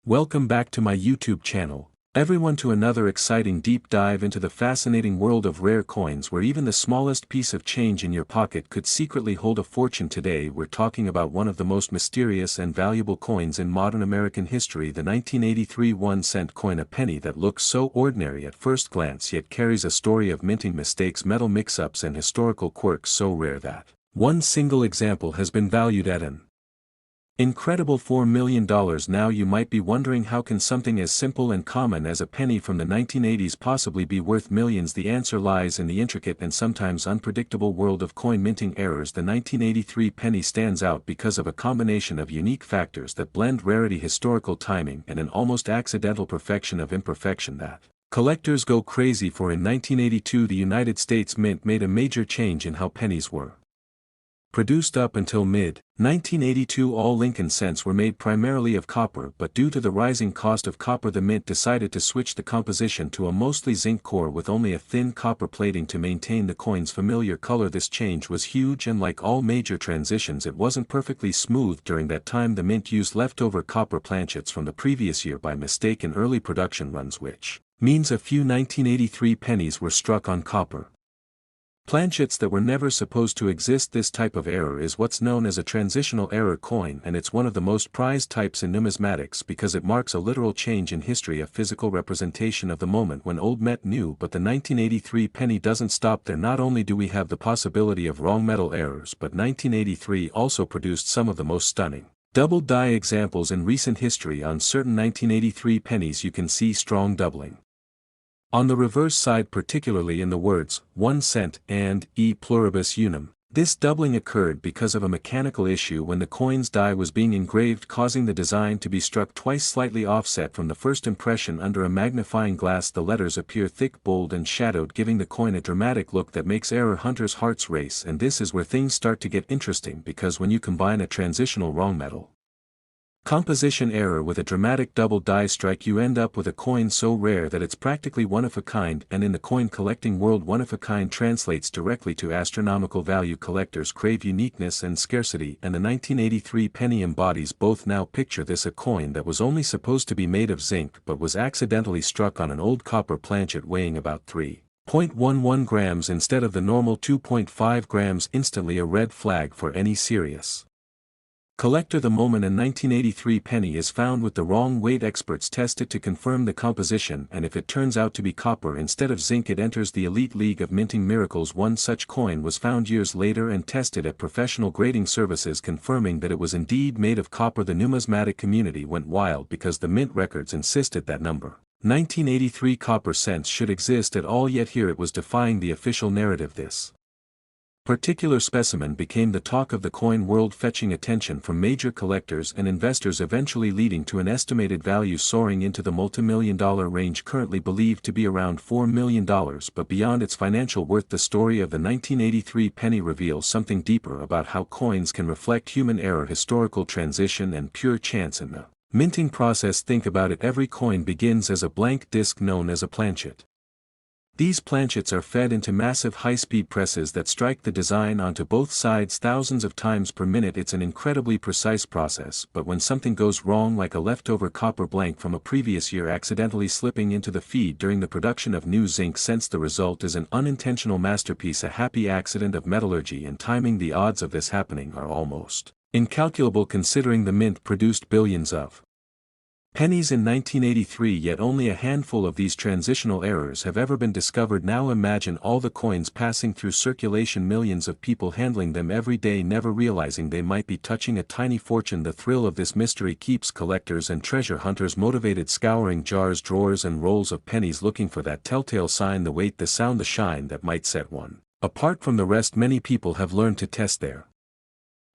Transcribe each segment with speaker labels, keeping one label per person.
Speaker 1: Welcome back to my YouTube channel, everyone, to another exciting deep dive into the fascinating world of rare coins where even the smallest piece of change in your pocket could secretly hold a fortune. Today we're talking about one of the most mysterious and valuable coins in modern American history, the 1983 1-cent coin, a penny that looks so ordinary at first glance yet carries a story of minting mistakes, metal mix-ups, and historical quirks so rare that one single example has been valued at an incredible $4 million. Now you might be wondering, how can something as simple and common as a penny from the 1980s possibly be worth millions? The answer lies in the intricate and sometimes unpredictable world of coin minting errors. The 1983 penny stands out because of a combination of unique factors that blend rarity, historical timing, and an almost accidental perfection of imperfection that collectors go crazy for. In 1982, the United States Mint made a major change in how pennies were produced. Up until mid-1982, all Lincoln cents were made primarily of copper, but due to the rising cost of copper, the mint decided to switch the composition to a mostly zinc core with only a thin copper plating to maintain the coin's familiar color. This change was huge, and like all major transitions, it wasn't perfectly smooth. During that time, the mint used leftover copper planchets from the previous year by mistake in early production runs, which means a few 1983 pennies were struck on copper planchets that were never supposed to exist. This type of error is what's known as a transitional error coin, and it's one of the most prized types in numismatics because it marks a literal change in history, a physical representation of the moment when old met new. But the 1983 penny doesn't stop there. Not only do we have the possibility of wrong metal errors, but 1983 also produced some of the most stunning double die examples in recent history. On certain 1983 pennies you can see strong doubling on the reverse side, particularly in the words 1 cent and e pluribus unum. This doubling occurred because of a mechanical issue when the coin's die was being engraved, causing the design to be struck twice, slightly offset from the first impression. Under a magnifying glass, the letters appear thick, bold, and shadowed, giving the coin a dramatic look that makes error hunters' hearts race. And this is where things start to get interesting, because when you combine a transitional wrong metal composition error with a dramatic double die strike, you end up with a coin so rare that it's practically one of a kind. And in the coin collecting world, one of a kind translates directly to astronomical value. Collectors crave uniqueness and scarcity, and the 1983 penny embodies both. Now picture this: a coin that was only supposed to be made of zinc but was accidentally struck on an old copper planchet weighing about 3.11 grams instead of the normal 2.5 grams. Instantly a red flag for any serious collector. The moment a 1983 penny is found with the wrong weight, experts test it to confirm the composition, and if it turns out to be copper instead of zinc, it enters the elite league of minting miracles. One such coin was found years later and tested at professional grading services, confirming that it was indeed made of copper. The numismatic community went wild because the mint records insisted that number 1983 copper cents should exist at all, yet here it was defying the official narrative. This particular specimen became the talk of the coin world, fetching attention from major collectors and investors, eventually leading to an estimated value soaring into the multi-million-dollar range, currently believed to be around $4 million. But beyond its financial worth, the story of the 1983 penny reveals something deeper about how coins can reflect human error, historical transition, and pure chance in the minting process. Think about it: every coin begins as a blank disc known as a planchet. These planchets are fed into massive high-speed presses that strike the design onto both sides thousands of times per minute. It's an incredibly precise process, but when something goes wrong, like a leftover copper blank from a previous year accidentally slipping into the feed during the production of new zinc cents, the result is an unintentional masterpiece, a happy accident of metallurgy and timing. The odds of this happening are almost incalculable, considering the mint produced billions of pennies in 1983, yet only a handful of these transitional errors have ever been discovered. Now imagine all the coins passing through circulation, millions of people handling them every day, never realizing they might be touching a tiny fortune. The thrill of this mystery keeps collectors and treasure hunters motivated, scouring jars, drawers, and rolls of pennies, looking for that telltale sign: the weight, the sound, the shine that might set one apart from the rest. Many people have learned to test their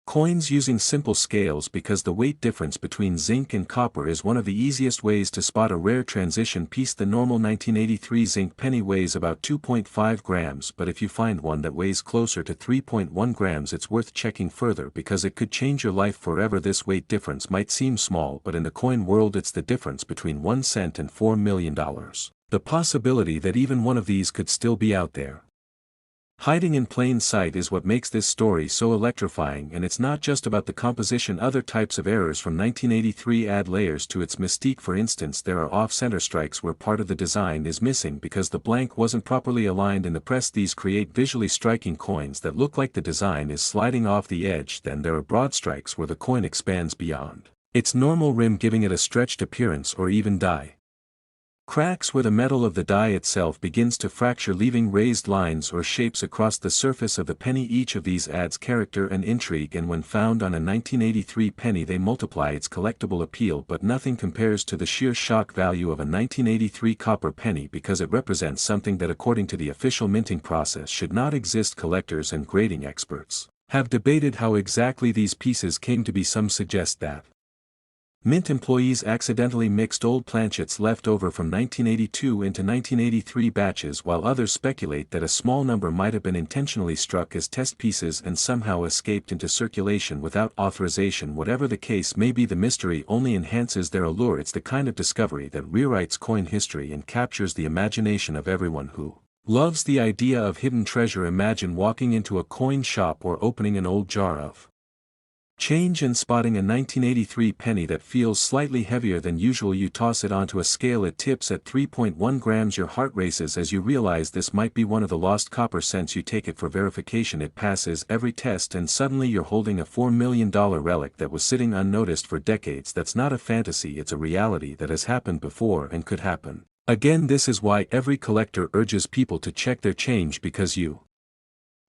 Speaker 1: coins using simple scales because the weight difference between zinc and copper is one of the easiest ways to spot a rare transition piece. The normal 1983 zinc penny weighs about 2.5 grams, but if you find one that weighs closer to 3.1 grams, it's worth checking further because it could change your life forever. This weight difference might seem small, but in the coin world it's the difference between 1 cent and $4 million. The possibility that even one of these could still be out there Hiding in plain sight is what makes this story so electrifying, and it's not just about the composition. Other types of errors from 1983 add layers to its mystique. For instance, there are off-center strikes where part of the design is missing because the blank wasn't properly aligned in the press. These create visually striking coins that look like the design is sliding off the edge. Then there are broad strikes where the coin expands beyond its normal rim, giving it a stretched appearance, or even die cracks where the metal of the die itself begins to fracture, leaving raised lines or shapes across the surface of the penny. Each of these adds character and intrigue, and when found on a 1983 penny they multiply its collectible appeal. But nothing compares to the sheer shock value of a 1983 copper penny, because it represents something that, according to the official minting process, should not exist. Collectors and grading experts have debated how exactly these pieces came to be. Some suggest that mint employees accidentally mixed old planchettes left over from 1982 into 1983 batches, while others speculate that a small number might have been intentionally struck as test pieces and somehow escaped into circulation without authorization. Whatever the case may be, the mystery only enhances their allure. It's the kind of discovery that rewrites coin history and captures the imagination of everyone who loves the idea of hidden treasure. Imagine walking into a coin shop or opening an old jar of change and spotting a 1983 penny that feels slightly heavier than usual. You toss it onto a scale, it tips at 3.1 grams. Your heart races as you realize this might be one of the lost copper cents. You take it for verification, it passes every test, and suddenly you're holding a $4 million relic that was sitting unnoticed for decades. That's not a fantasy, it's a reality that has happened before and could happen again. This is why every collector urges people to check their change, because you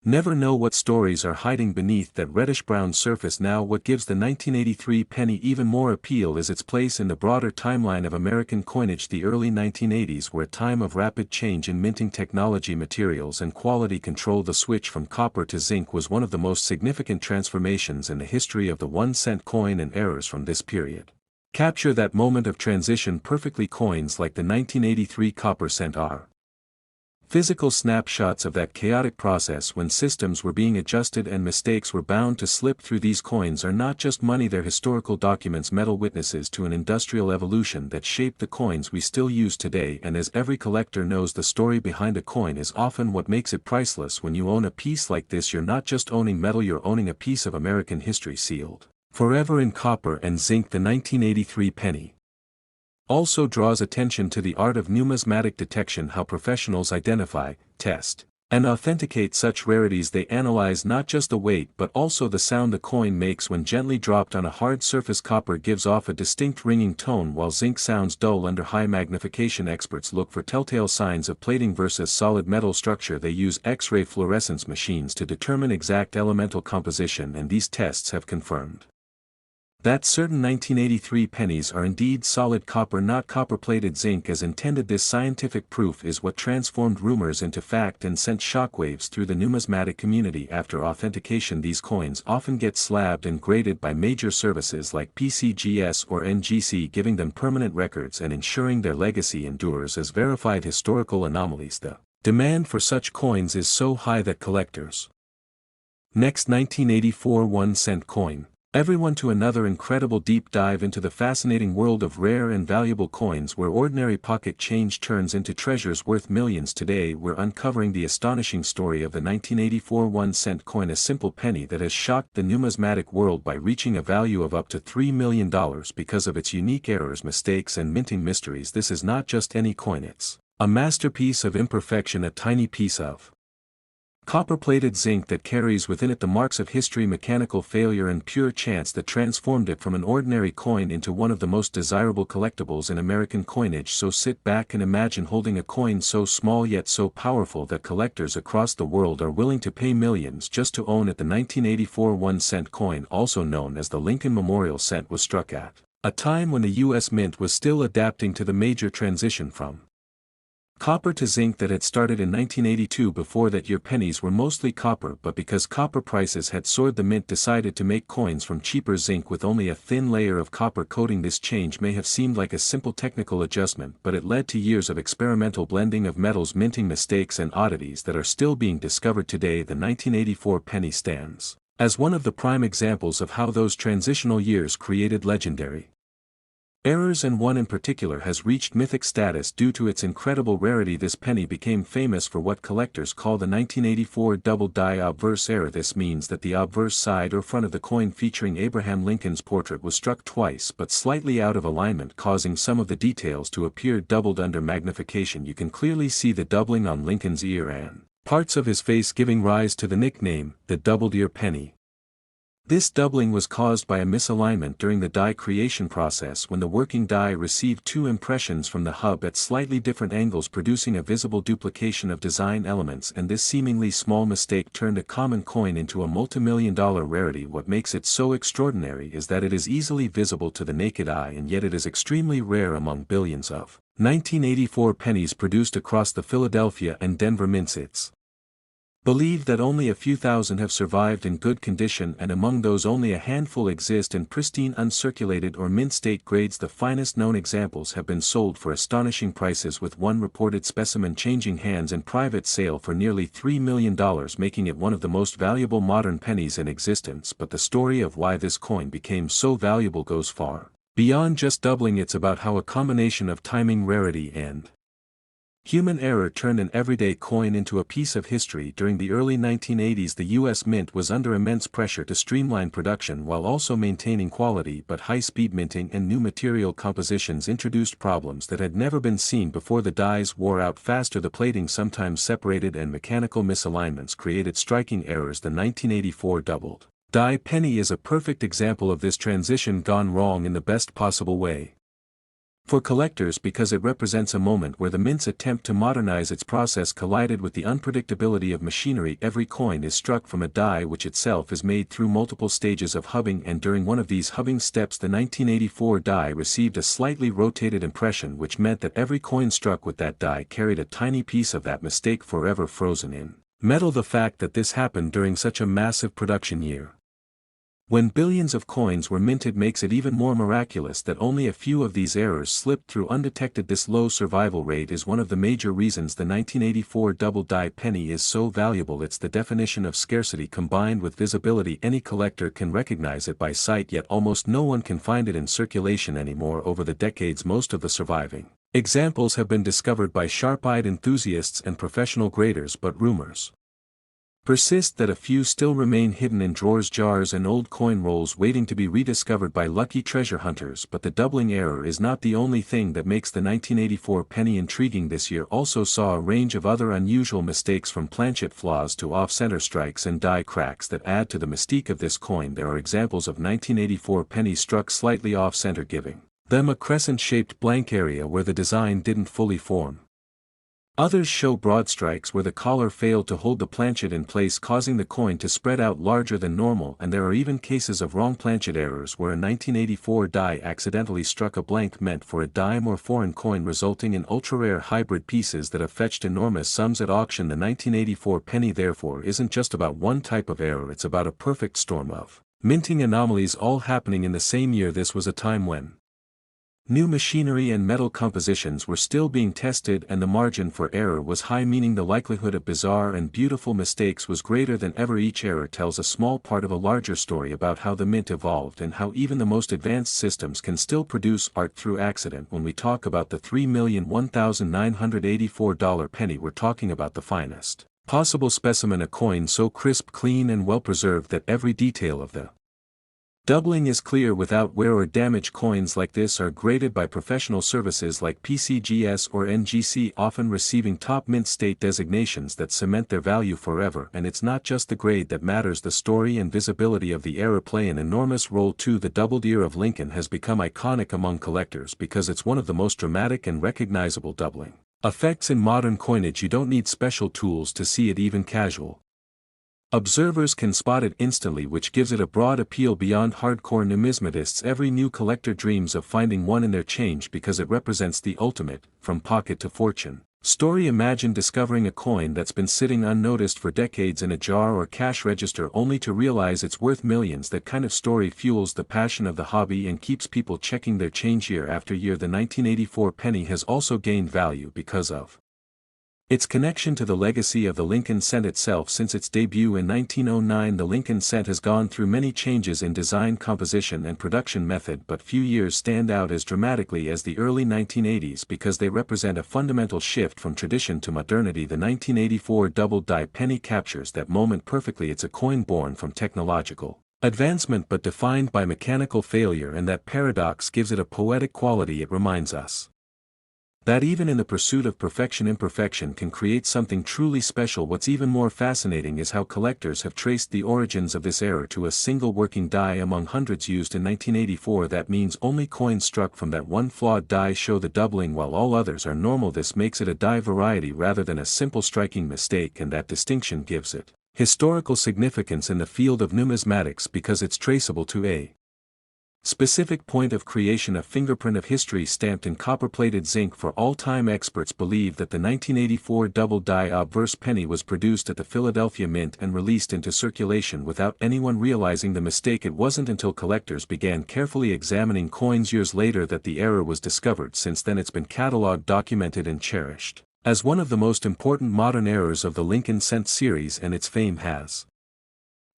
Speaker 1: never know what stories are hiding beneath that reddish-brown surface. Now, what gives the 1983 penny even more appeal is its place in the broader timeline of American coinage. The early 1980s were a time of rapid change in minting technology, materials, and quality control. The switch from copper to zinc was one of the most significant transformations in the history of the 1-cent coin, and errors from this period capture that moment of transition perfectly. Coins like the 1983 copper cent are physical snapshots of that chaotic process when systems were being adjusted and mistakes were bound to slip through. These coins are not just money, they're historical documents, metal witnesses to an industrial evolution that shaped the coins we still use today. And as every collector knows, the story behind a coin is often what makes it priceless. When you own a piece like this, you're not just owning metal, you're owning a piece of American history sealed forever in copper and zinc. The 1983 penny also draws attention to the art of numismatic detection, how professionals identify, test, and authenticate such rarities. They analyze not just the weight but also the sound the coin makes when gently dropped on a hard surface. Copper gives off a distinct ringing tone while zinc sounds dull under high magnification. Experts look for telltale signs of plating versus solid metal structure. They use X-ray fluorescence machines to determine exact elemental composition, and these tests have confirmed that certain 1983 pennies are indeed solid copper, not copper-plated zinc as intended. This scientific proof is what transformed rumors into fact and sent shockwaves through the numismatic community. After authentication, these coins often get slabbed and graded by major services like PCGS or NGC, giving them permanent records and ensuring their legacy endures as verified historical anomalies. The demand for such coins is so high that collectors next 1984 1-cent coin. Everyone to another incredible deep dive into the fascinating world of rare and valuable coins, where ordinary pocket change turns into treasures worth millions. Today we're uncovering the astonishing story of the 1984 1-cent coin, a simple penny that has shocked the numismatic world by reaching a value of up to $3 million because of its unique errors, mistakes, and minting mysteries. This is not just any coin, it's a masterpiece of imperfection, a tiny piece of copper-plated zinc that carries within it the marks of history, mechanical failure, and pure chance that transformed it from an ordinary coin into one of the most desirable collectibles in American coinage. So sit back and imagine holding a coin so small yet so powerful that collectors across the world are willing to pay millions just to own it. The 1984 1-cent coin, also known as the Lincoln Memorial Cent, was struck at a time when the U.S. Mint was still adapting to the major transition from copper to zinc that had started in 1982. Before that year, pennies were mostly copper, but because copper prices had soared, the mint decided to make coins from cheaper zinc with only a thin layer of copper coating. This change may have seemed like a simple technical adjustment, but it led to years of experimental blending of metals, minting mistakes, and oddities that are still being discovered today. The 1984 penny stands as one of the prime examples of how those transitional years created legendary errors, and one in particular has reached mythic status due to its incredible rarity. This penny became famous for what collectors call the 1984 double die obverse error. This means that the obverse side or front of the coin featuring Abraham Lincoln's portrait was struck twice but slightly out of alignment, causing some of the details to appear doubled. Under magnification you can clearly see the doubling on Lincoln's ear and parts of his face, giving rise to the nickname, the doubled ear penny. This doubling was caused by a misalignment during the die creation process when the working die received two impressions from the hub at slightly different angles, producing a visible duplication of design elements, and this seemingly small mistake turned a common coin into a multi-million-dollar rarity. What makes it so extraordinary is that it is easily visible to the naked eye, and yet it is extremely rare among billions of 1984 pennies produced across the Philadelphia and Denver mints. It's believed that only a few thousand have survived in good condition, and among those only a handful exist in pristine uncirculated or mint state grades. The finest known examples have been sold for astonishing prices, with one reported specimen changing hands in private sale for nearly $3 million, making it one of the most valuable modern pennies in existence. But the story of why this coin became so valuable goes far beyond just doubling. It's about how a combination of timing, rarity, and human error turned an everyday coin into a piece of history. During the early 1980s, the U.S. Mint was under immense pressure to streamline production while also maintaining quality, but high-speed minting and new material compositions introduced problems that had never been seen before. The dies wore out faster, the plating sometimes separated, and mechanical misalignments created striking errors. The 1984 doubled die penny is a perfect example of this transition gone wrong in the best possible way for collectors, because it represents a moment where the mint's attempt to modernize its process collided with the unpredictability of machinery. Every coin is struck from a die which itself is made through multiple stages of hubbing, and during one of these hubbing steps the 1984 die received a slightly rotated impression, which meant that every coin struck with that die carried a tiny piece of that mistake forever frozen in metal. The fact that this happened during such a massive production year, when billions of coins were minted, makes it even more miraculous that only a few of these errors slipped through undetected. This low survival rate is one of the major reasons the 1984 double die penny is so valuable. It's the definition of scarcity combined with visibility. Any collector can recognize it by sight, yet almost no one can find it in circulation anymore. Over the decades, most of the surviving examples have been discovered by sharp-eyed enthusiasts and professional graders, but rumors persist that a few still remain hidden in drawers, jars, and old coin rolls waiting to be rediscovered by lucky treasure hunters. But the doubling error is not the only thing that makes the 1984 penny intriguing. This year also saw a range of other unusual mistakes, from planchet flaws to off-center strikes and die cracks, that add to the mystique of this coin. There are examples of 1984 pennies struck slightly off-center, giving them a crescent-shaped blank area where the design didn't fully form. Others show broad strikes where the collar failed to hold the planchet in place, causing the coin to spread out larger than normal, and there are even cases of wrong planchet errors where a 1984 die accidentally struck a blank meant for a dime or foreign coin, resulting in ultra-rare hybrid pieces that have fetched enormous sums at auction. The 1984 penny therefore isn't just about one type of error, it's about a perfect storm of minting anomalies all happening in the same year. This was a time when new machinery and metal compositions were still being tested, and the margin for error was high, meaning the likelihood of bizarre and beautiful mistakes was greater than ever. Each error tells a small part of a larger story about how the mint evolved and how even the most advanced systems can still produce art through accident. When we talk about the $3,001,984 penny, we're talking about the finest possible specimen, a coin so crisp, clean, and well preserved that every detail of the doubling is clear without wear or damage. Coins like this are graded by professional services like PCGS or NGC, often receiving top mint state designations that cement their value forever. And it's not just the grade that matters, the story and visibility of the error play an enormous role too. The doubled ear of Lincoln has become iconic among collectors because it's one of the most dramatic and recognizable doubling effects in modern coinage. You don't need special tools to see it, even casual observers can spot it instantly, which gives it a broad appeal beyond hardcore numismatists. Every new collector dreams of finding one in their change because it represents the ultimate, from pocket to fortune, story. Imagine discovering a coin that's been sitting unnoticed for decades in a jar or cash register only to realize it's worth millions. That kind of story fuels the passion of the hobby and keeps people checking their change year after year. The 1984 penny has also gained value because of Its connection to the legacy of the Lincoln cent itself. Since its debut in 1909, the Lincoln cent has gone through many changes in design, composition and production method, but few years stand out as dramatically as the early 1980s because they represent a fundamental shift from tradition to modernity. The 1984 double-die penny captures that moment perfectly. It's a coin born from technological advancement but defined by mechanical failure, and that paradox gives it a poetic quality. It reminds us that even in the pursuit of perfection, imperfection can create something truly special. What's even more fascinating is how collectors have traced the origins of this error to a single working die among hundreds used in 1984. That means only coins struck from that one flawed die show the doubling while all others are normal. This makes it a die variety rather than a simple striking mistake, and that distinction gives it historical significance in the field of numismatics because it's traceable to a specific point of creation, a fingerprint of history stamped in copper-plated zinc. For all-time experts believe that the 1984 double-die obverse penny was produced at the Philadelphia Mint and released into circulation without anyone realizing the mistake. It wasn't until collectors began carefully examining coins years later that the error was discovered. Since then it's been catalogued, documented and cherished as one of the most important modern errors of the Lincoln cent series, and its fame has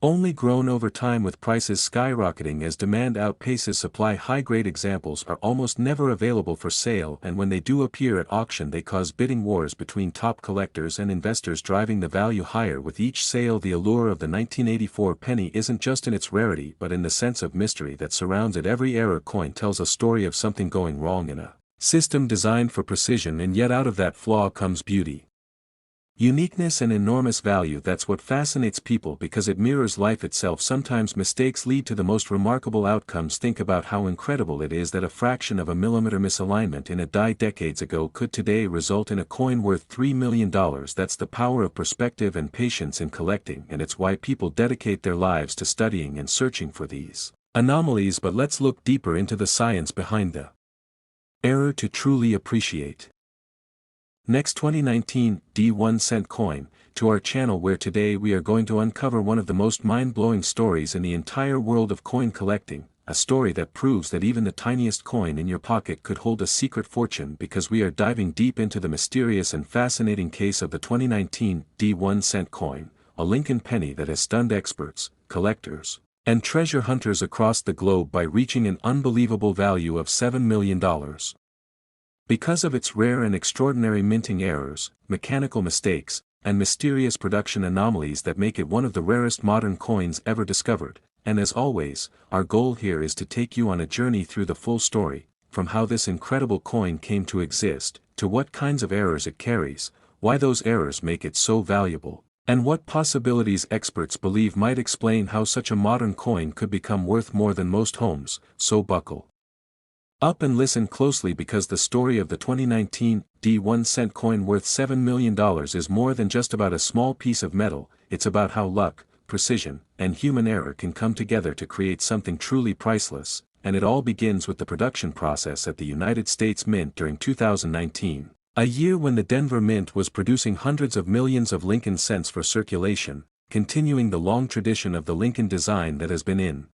Speaker 1: only grown over time, with prices skyrocketing as demand outpaces supply. High-grade examples are almost never available for sale, and when they do appear at auction they cause bidding wars between top collectors and investors, driving the value higher with each sale. The allure of the 1984 penny isn't just in its rarity but in the sense of mystery that surrounds it. Every error coin tells a story of something going wrong in a system designed for precision, and yet out of that flaw comes beauty, uniqueness and enormous value. That's what fascinates people because it mirrors life itself. Sometimes mistakes lead to the most remarkable outcomes. Think about how incredible it is that a fraction of a millimeter misalignment in a die decades ago could today result in a coin worth $3 million. That's the power of perspective and patience in collecting, and it's why people dedicate their lives to studying and searching for these anomalies. But let's look deeper into the science behind the error to truly appreciate next 2019 D1 cent coin to our channel, where today we are going to uncover one of the most mind-blowing stories in the entire world of coin collecting, a story that proves that even the tiniest coin in your pocket could hold a secret fortune. Because we are diving deep into the mysterious and fascinating case of the 2019 D1 cent coin, a Lincoln penny that has stunned experts, collectors, and treasure hunters across the globe by reaching an unbelievable value of $7 million. Because of its rare and extraordinary minting errors, mechanical mistakes, and mysterious production anomalies that make it one of the rarest modern coins ever discovered. And as always, our goal here is to take you on a journey through the full story, from how this incredible coin came to exist, to what kinds of errors it carries, why those errors make it so valuable, and what possibilities experts believe might explain how such a modern coin could become worth more than most homes. So buckle up and listen closely, because the story of the 2019 D1 cent coin worth $7 million is more than just about a small piece of metal. It's about how luck, precision, and human error can come together to create something truly priceless, and it all begins with the production process at the United States Mint during 2019, a year when the Denver Mint was producing hundreds of millions of Lincoln cents for circulation, continuing the long tradition of the Lincoln design that has been in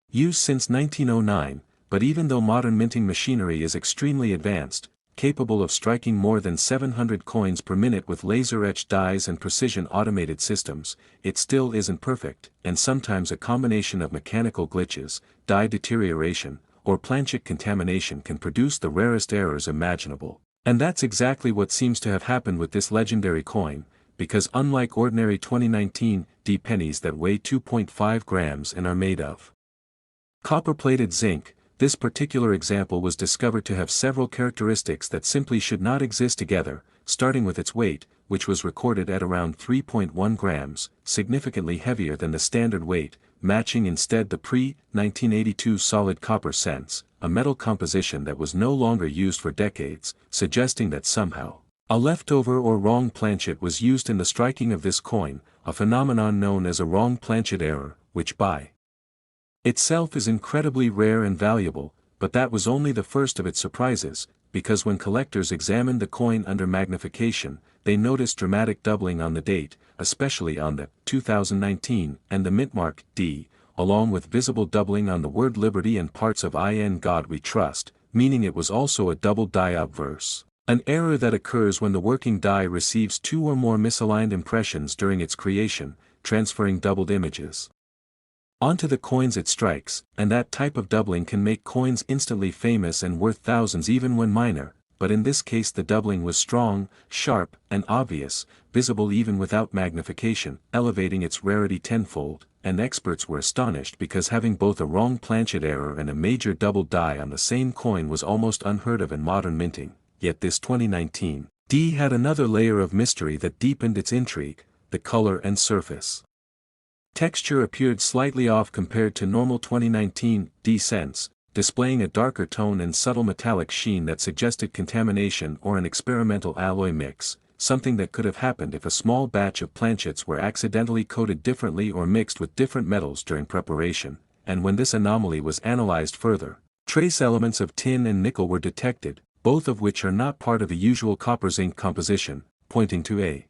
Speaker 1: use since 1909. But even though modern minting machinery is extremely advanced, capable of striking more than 700 coins per minute with laser-etched dies and precision automated systems, it still isn't perfect, and sometimes a combination of mechanical glitches, die deterioration, or planchet contamination can produce the rarest errors imaginable. And that's exactly what seems to have happened with this legendary coin, because unlike ordinary 2019 D pennies that weigh 2.5 grams and are made of copper-plated zinc, this particular example was discovered to have several characteristics that simply should not exist together, starting with its weight, which was recorded at around 3.1 grams, significantly heavier than the standard weight, matching instead the pre-1982 solid copper cents, a metal composition that was no longer used for decades, suggesting that somehow a leftover or wrong planchet was used in the striking of this coin, a phenomenon known as a wrong planchet error, which by itself is incredibly rare and valuable. But that was only the first of its surprises, because when collectors examined the coin under magnification, they noticed dramatic doubling on the date, especially on the 2019 and the mintmark D, along with visible doubling on the word liberty and parts of "In God We Trust," meaning it was also a double die obverse. An error that occurs when the working die receives two or more misaligned impressions during its creation, transferring doubled images onto the coins it strikes, and that type of doubling can make coins instantly famous and worth thousands even when minor, but in this case the doubling was strong, sharp, and obvious, visible even without magnification, elevating its rarity tenfold, and experts were astonished because having both a wrong planchet error and a major double die on the same coin was almost unheard of in modern minting, yet this 2019 D had another layer of mystery that deepened its intrigue: the color and surface. Texture appeared slightly off compared to normal 2019 D cents, displaying a darker tone and subtle metallic sheen that suggested contamination or an experimental alloy mix, something that could have happened if a small batch of planchets were accidentally coated differently or mixed with different metals during preparation, and when this anomaly was analyzed further, trace elements of tin and nickel were detected, both of which are not part of the usual copper-zinc composition, pointing to a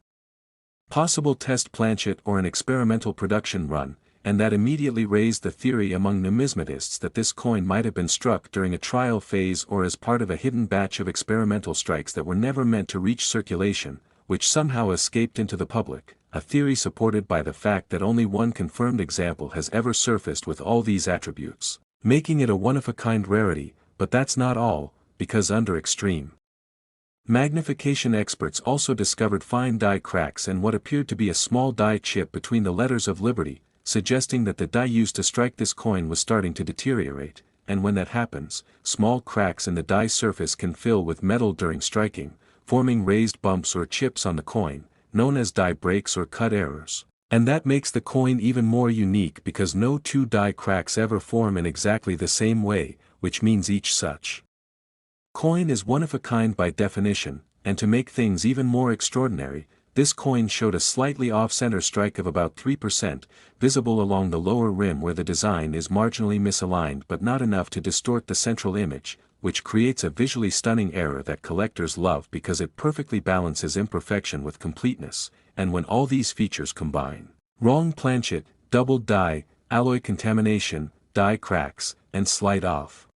Speaker 1: possible test planchet or an experimental production run, and that immediately raised the theory among numismatists that this coin might have been struck during a trial phase or as part of a hidden batch of experimental strikes that were never meant to reach circulation, which somehow escaped into the public, a theory supported by the fact that only one confirmed example has ever surfaced with all these attributes, making it a one-of-a-kind rarity. But that's not all, because under extreme magnification experts also discovered fine die cracks and what appeared to be a small die chip between the letters of Liberty, suggesting that the die used to strike this coin was starting to deteriorate, and when that happens, small cracks in the die surface can fill with metal during striking, forming raised bumps or chips on the coin, known as die breaks or cut errors. And that makes the coin even more unique because no two die cracks ever form in exactly the same way, which means each such coin is one of a kind by definition, and to make things even more extraordinary, this coin showed a slightly off-center strike of about 3%, visible along the lower rim where the design is marginally misaligned but not enough to distort the central image, which creates a visually stunning error that collectors love because it perfectly balances imperfection with completeness, and when all these features combine, wrong planchet, doubled die, alloy contamination, die cracks, and slight off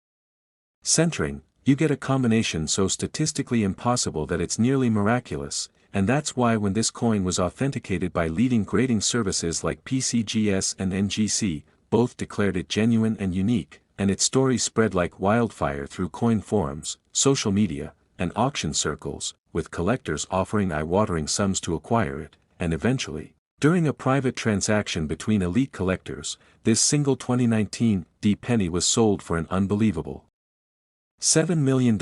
Speaker 1: centering, you get a combination so statistically impossible that it's nearly miraculous, and that's why when this coin was authenticated by leading grading services like PCGS and NGC, both declared it genuine and unique, and its story spread like wildfire through coin forums, social media, and auction circles, with collectors offering eye-watering sums to acquire it, and eventually, during a private transaction between elite collectors, this single 2019 D penny was sold for an unbelievable $7 million,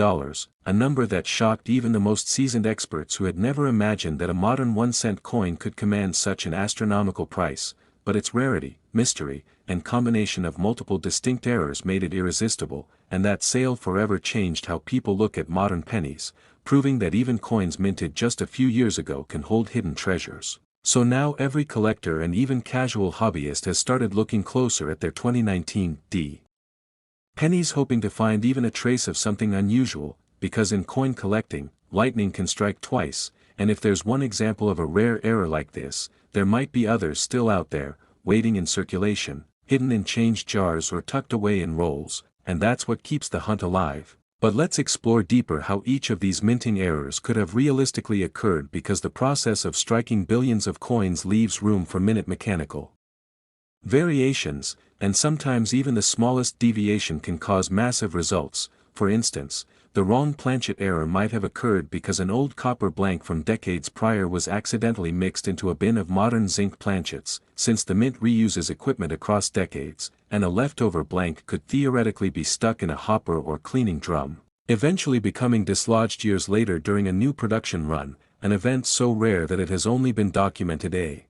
Speaker 1: a number that shocked even the most seasoned experts who had never imagined that a modern 1-cent coin could command such an astronomical price, but its rarity, mystery, and combination of multiple distinct errors made it irresistible, and that sale forever changed how people look at modern pennies, proving that even coins minted just a few years ago can hold hidden treasures. So now every collector and even casual hobbyist has started looking closer at their 2019 D pennies, hoping to find even a trace of something unusual, because in coin collecting, lightning can strike twice, and if there's one example of a rare error like this, there might be others still out there, waiting in circulation, hidden in change jars or tucked away in rolls, and that's what keeps the hunt alive. But let's explore deeper how each of these minting errors could have realistically occurred, because the process of striking billions of coins leaves room for minute mechanical variations, and sometimes even the smallest deviation can cause massive results. For instance, the wrong planchet error might have occurred because an old copper blank from decades prior was accidentally mixed into a bin of modern zinc planchets, since the mint reuses equipment across decades, and a leftover blank could theoretically be stuck in a hopper or cleaning drum, eventually becoming dislodged years later during a new production run, an event so rare that it has only been documented a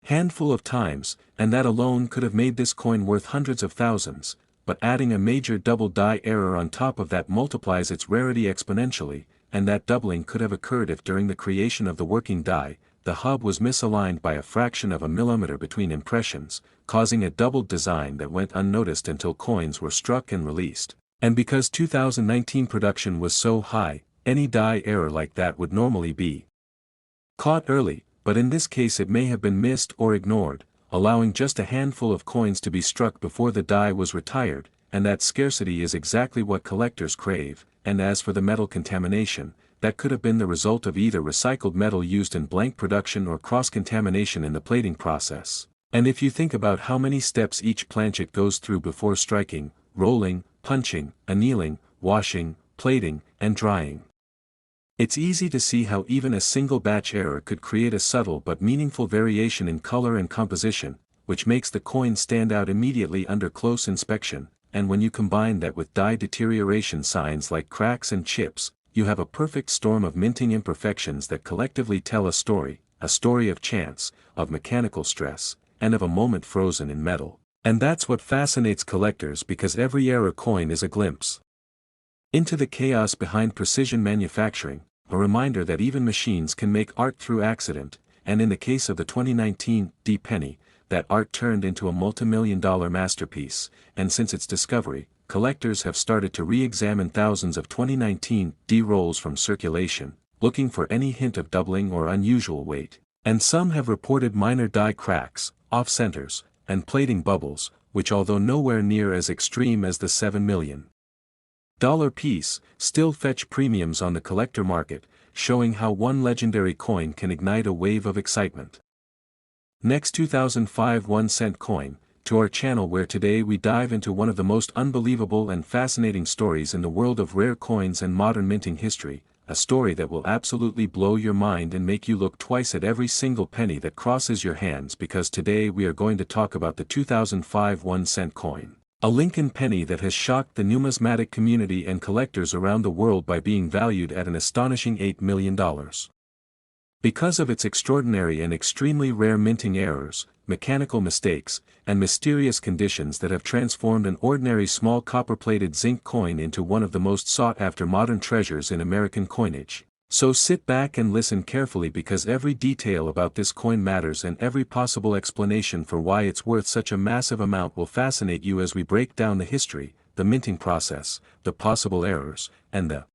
Speaker 1: handful of times, and that alone could have made this coin worth hundreds of thousands, but adding a major double die error on top of that multiplies its rarity exponentially, and that doubling could have occurred if during the creation of the working die, the hub was misaligned by a fraction of a millimeter between impressions, causing a doubled design that went unnoticed until coins were struck and released. And because 2019 production was so high, any die error like that would normally be caught early, but in this case it may have been missed or ignored, allowing just a handful of coins to be struck before the die was retired, and that scarcity is exactly what collectors crave. And as for the metal contamination, that could have been the result of either recycled metal used in blank production or cross-contamination in the plating process. And if you think about how many steps each planchet goes through before striking, rolling, punching, annealing, washing, plating, and drying, it's easy to see how even a single batch error could create a subtle but meaningful variation in color and composition, which makes the coin stand out immediately under close inspection. And when you combine that with die deterioration signs like cracks and chips, you have a perfect storm of minting imperfections that collectively tell a story of chance, of mechanical stress, and of a moment frozen in metal. And that's what fascinates collectors, because every error coin is a glimpse into the chaos behind precision manufacturing, a reminder that even machines can make art through accident, and in the case of the 2019 Penny, that art turned into a multi-million-dollar masterpiece. And since its discovery, collectors have started to re-examine thousands of 2019 rolls from circulation, looking for any hint of doubling or unusual weight. And some have reported minor die cracks, off-centers, and plating bubbles, which, although nowhere near as extreme as the $7 million piece, still fetch premiums on the collector market, showing how one legendary coin can ignite a wave of excitement. Next, 2005 1-cent coin, to our channel, where today we dive into one of the most unbelievable and fascinating stories in the world of rare coins and modern minting history, a story that will absolutely blow your mind and make you look twice at every single penny that crosses your hands, because today we are going to talk about the 2005 1-cent coin. A Lincoln penny that has shocked the numismatic community and collectors around the world by being valued at an astonishing $8 million. Because of its extraordinary and extremely rare minting errors, mechanical mistakes, and mysterious conditions that have transformed an ordinary small copper-plated zinc coin into one of the most sought-after modern treasures in American coinage. So sit back and listen carefully, because every detail about this coin matters, and every possible explanation for why it's worth such a massive amount will fascinate you as we break down the history, the minting process, the possible errors, and the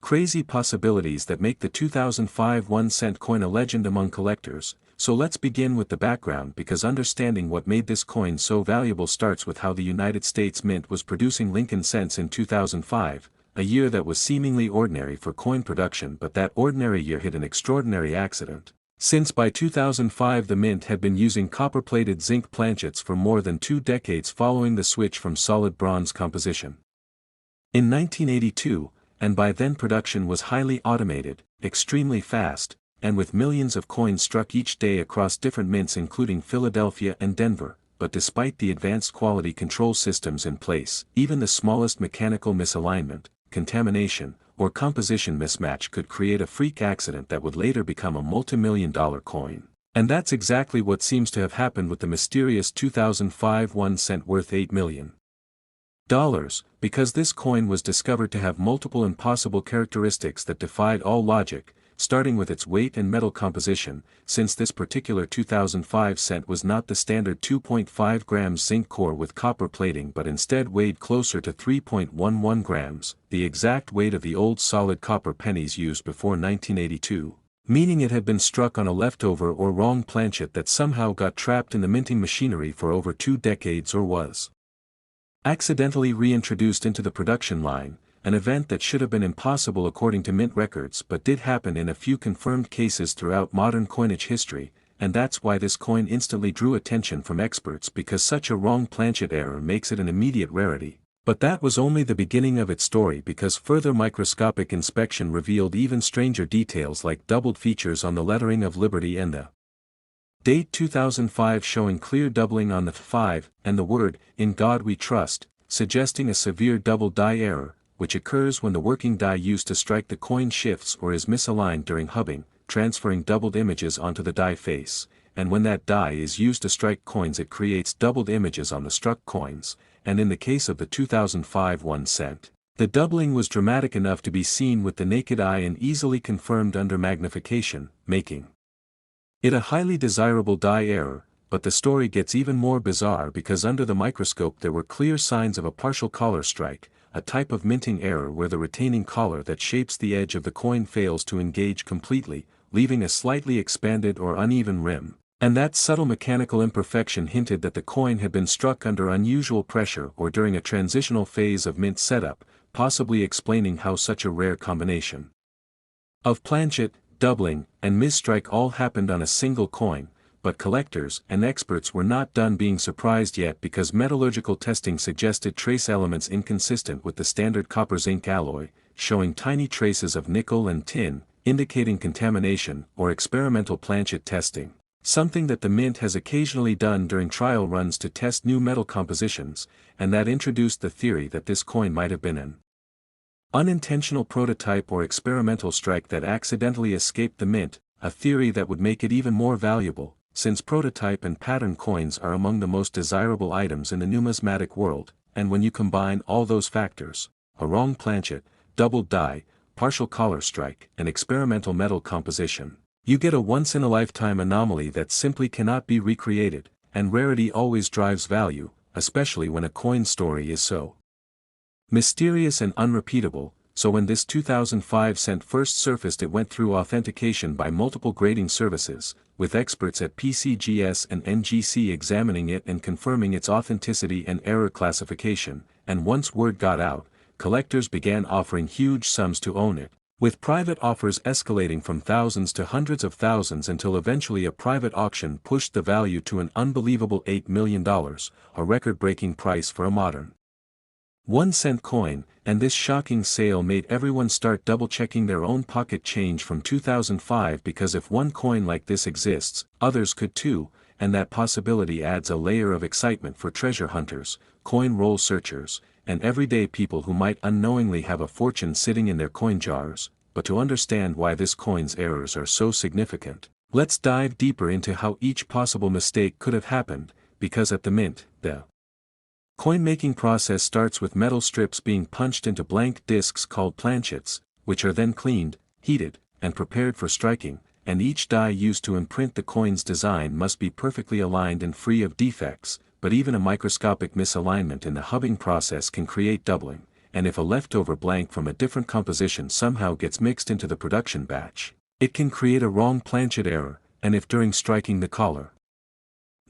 Speaker 1: crazy possibilities that make the 2005 1-cent coin a legend among collectors. So let's begin with the background, because understanding what made this coin so valuable starts with how the United States Mint was producing Lincoln cents in 2005, a year that was seemingly ordinary for coin production, but that ordinary year hit an extraordinary accident. Since by 2005 the Mint had been using copper-plated zinc planchets for more than 2 decades following the switch from solid bronze composition in 1982, and by then production was highly automated, extremely fast, and with millions of coins struck each day across different mints including Philadelphia and Denver. But despite the advanced quality control systems in place, even the smallest mechanical misalignment, contamination, or composition mismatch could create a freak accident that would later become a multi-million-dollar coin. And that's exactly what seems to have happened with the mysterious 2005 1-cent worth $8 million. Because this coin was discovered to have multiple impossible characteristics that defied all logic, starting with its weight and metal composition, since this particular 2005 cent was not the standard 2.5 grams zinc core with copper plating but instead weighed closer to 3.11 grams, the exact weight of the old solid copper pennies used before 1982, meaning it had been struck on a leftover or wrong planchet that somehow got trapped in the minting machinery for over 2 decades or was accidentally reintroduced into the production line, an event that should have been impossible according to mint records but did happen in a few confirmed cases throughout modern coinage history. And that's why this coin instantly drew attention from experts, because such a wrong planchet error makes it an immediate rarity. But that was only the beginning of its story, because further microscopic inspection revealed even stranger details like doubled features on the lettering of Liberty and the date 2005, showing clear doubling on the 5, and the word, "In God We Trust," suggesting a severe double die error, which occurs when the working die used to strike the coin shifts or is misaligned during hubbing, transferring doubled images onto the die face, and when that die is used to strike coins it creates doubled images on the struck coins, and in the case of the 2005 1 cent, the doubling was dramatic enough to be seen with the naked eye and easily confirmed under magnification, making it a highly desirable die error. But the story gets even more bizarre, because under the microscope there were clear signs of a partial collar strike, a type of minting error where the retaining collar that shapes the edge of the coin fails to engage completely, leaving a slightly expanded or uneven rim. And that subtle mechanical imperfection hinted that the coin had been struck under unusual pressure or during a transitional phase of mint setup, possibly explaining how such a rare combination Of planchet, doubling, and misstrike all happened on a single coin, but collectors and experts were not done being surprised yet because metallurgical testing suggested trace elements inconsistent with the standard copper zinc alloy, showing tiny traces of nickel and tin, indicating contamination or experimental planchet testing, something that the mint has occasionally done during trial runs to test new metal compositions, and that introduced the theory that this coin might have been an unintentional prototype or experimental strike that accidentally escaped the mint, a theory that would make it even more valuable, since prototype and pattern coins are among the most desirable items in the numismatic world, and when you combine all those factors, a wrong planchet, doubled die, partial collar strike, and experimental metal composition, you get a once-in-a-lifetime anomaly that simply cannot be recreated, and rarity always drives value, especially when a coin story is so mysterious and unrepeatable. So when this 2005 cent first surfaced, it went through authentication by multiple grading services, with experts at PCGS and NGC examining it and confirming its authenticity and error classification, and once word got out, collectors began offering huge sums to own it, with private offers escalating from thousands to hundreds of thousands until eventually a private auction pushed the value to an unbelievable $8 million, a record-breaking price for a modern 1-cent coin, and this shocking sale made everyone start double-checking their own pocket change from 2005 because if one coin like this exists, others could too, and that possibility adds a layer of excitement for treasure hunters, coin roll searchers, and everyday people who might unknowingly have a fortune sitting in their coin jars. But to understand why this coin's errors are so significant, let's dive deeper into how each possible mistake could have happened, because at the mint, the coin-making process starts with metal strips being punched into blank discs called planchets, which are then cleaned, heated, and prepared for striking, and each die used to imprint the coin's design must be perfectly aligned and free of defects, but even a microscopic misalignment in the hubbing process can create doubling, and if a leftover blank from a different composition somehow gets mixed into the production batch, it can create a wrong planchet error, and if during striking the collar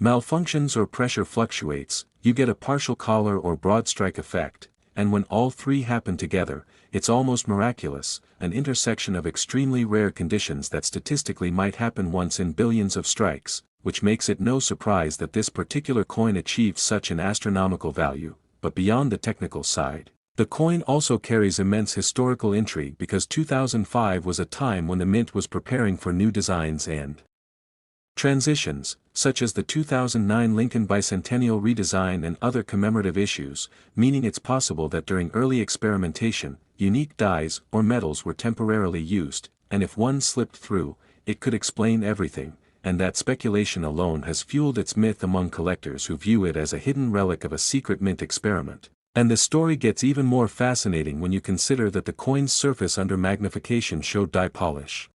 Speaker 1: malfunctions or pressure fluctuates, you get a partial collar or broad strike effect, and when all three happen together, it's almost miraculous, an intersection of extremely rare conditions that statistically might happen once in billions of strikes, which makes it no surprise that this particular coin achieved such an astronomical value. But beyond the technical side, the coin also carries immense historical intrigue because 2005 was a time when the mint was preparing for new designs and transitions, such as the 2009 Lincoln Bicentennial redesign and other commemorative issues, meaning it's possible that during early experimentation, unique dyes or metals were temporarily used, and if one slipped through, it could explain everything, and that speculation alone has fueled its myth among collectors who view it as a hidden relic of a secret mint experiment. And the story gets even more fascinating when you consider that the coin's surface under magnification showed die polish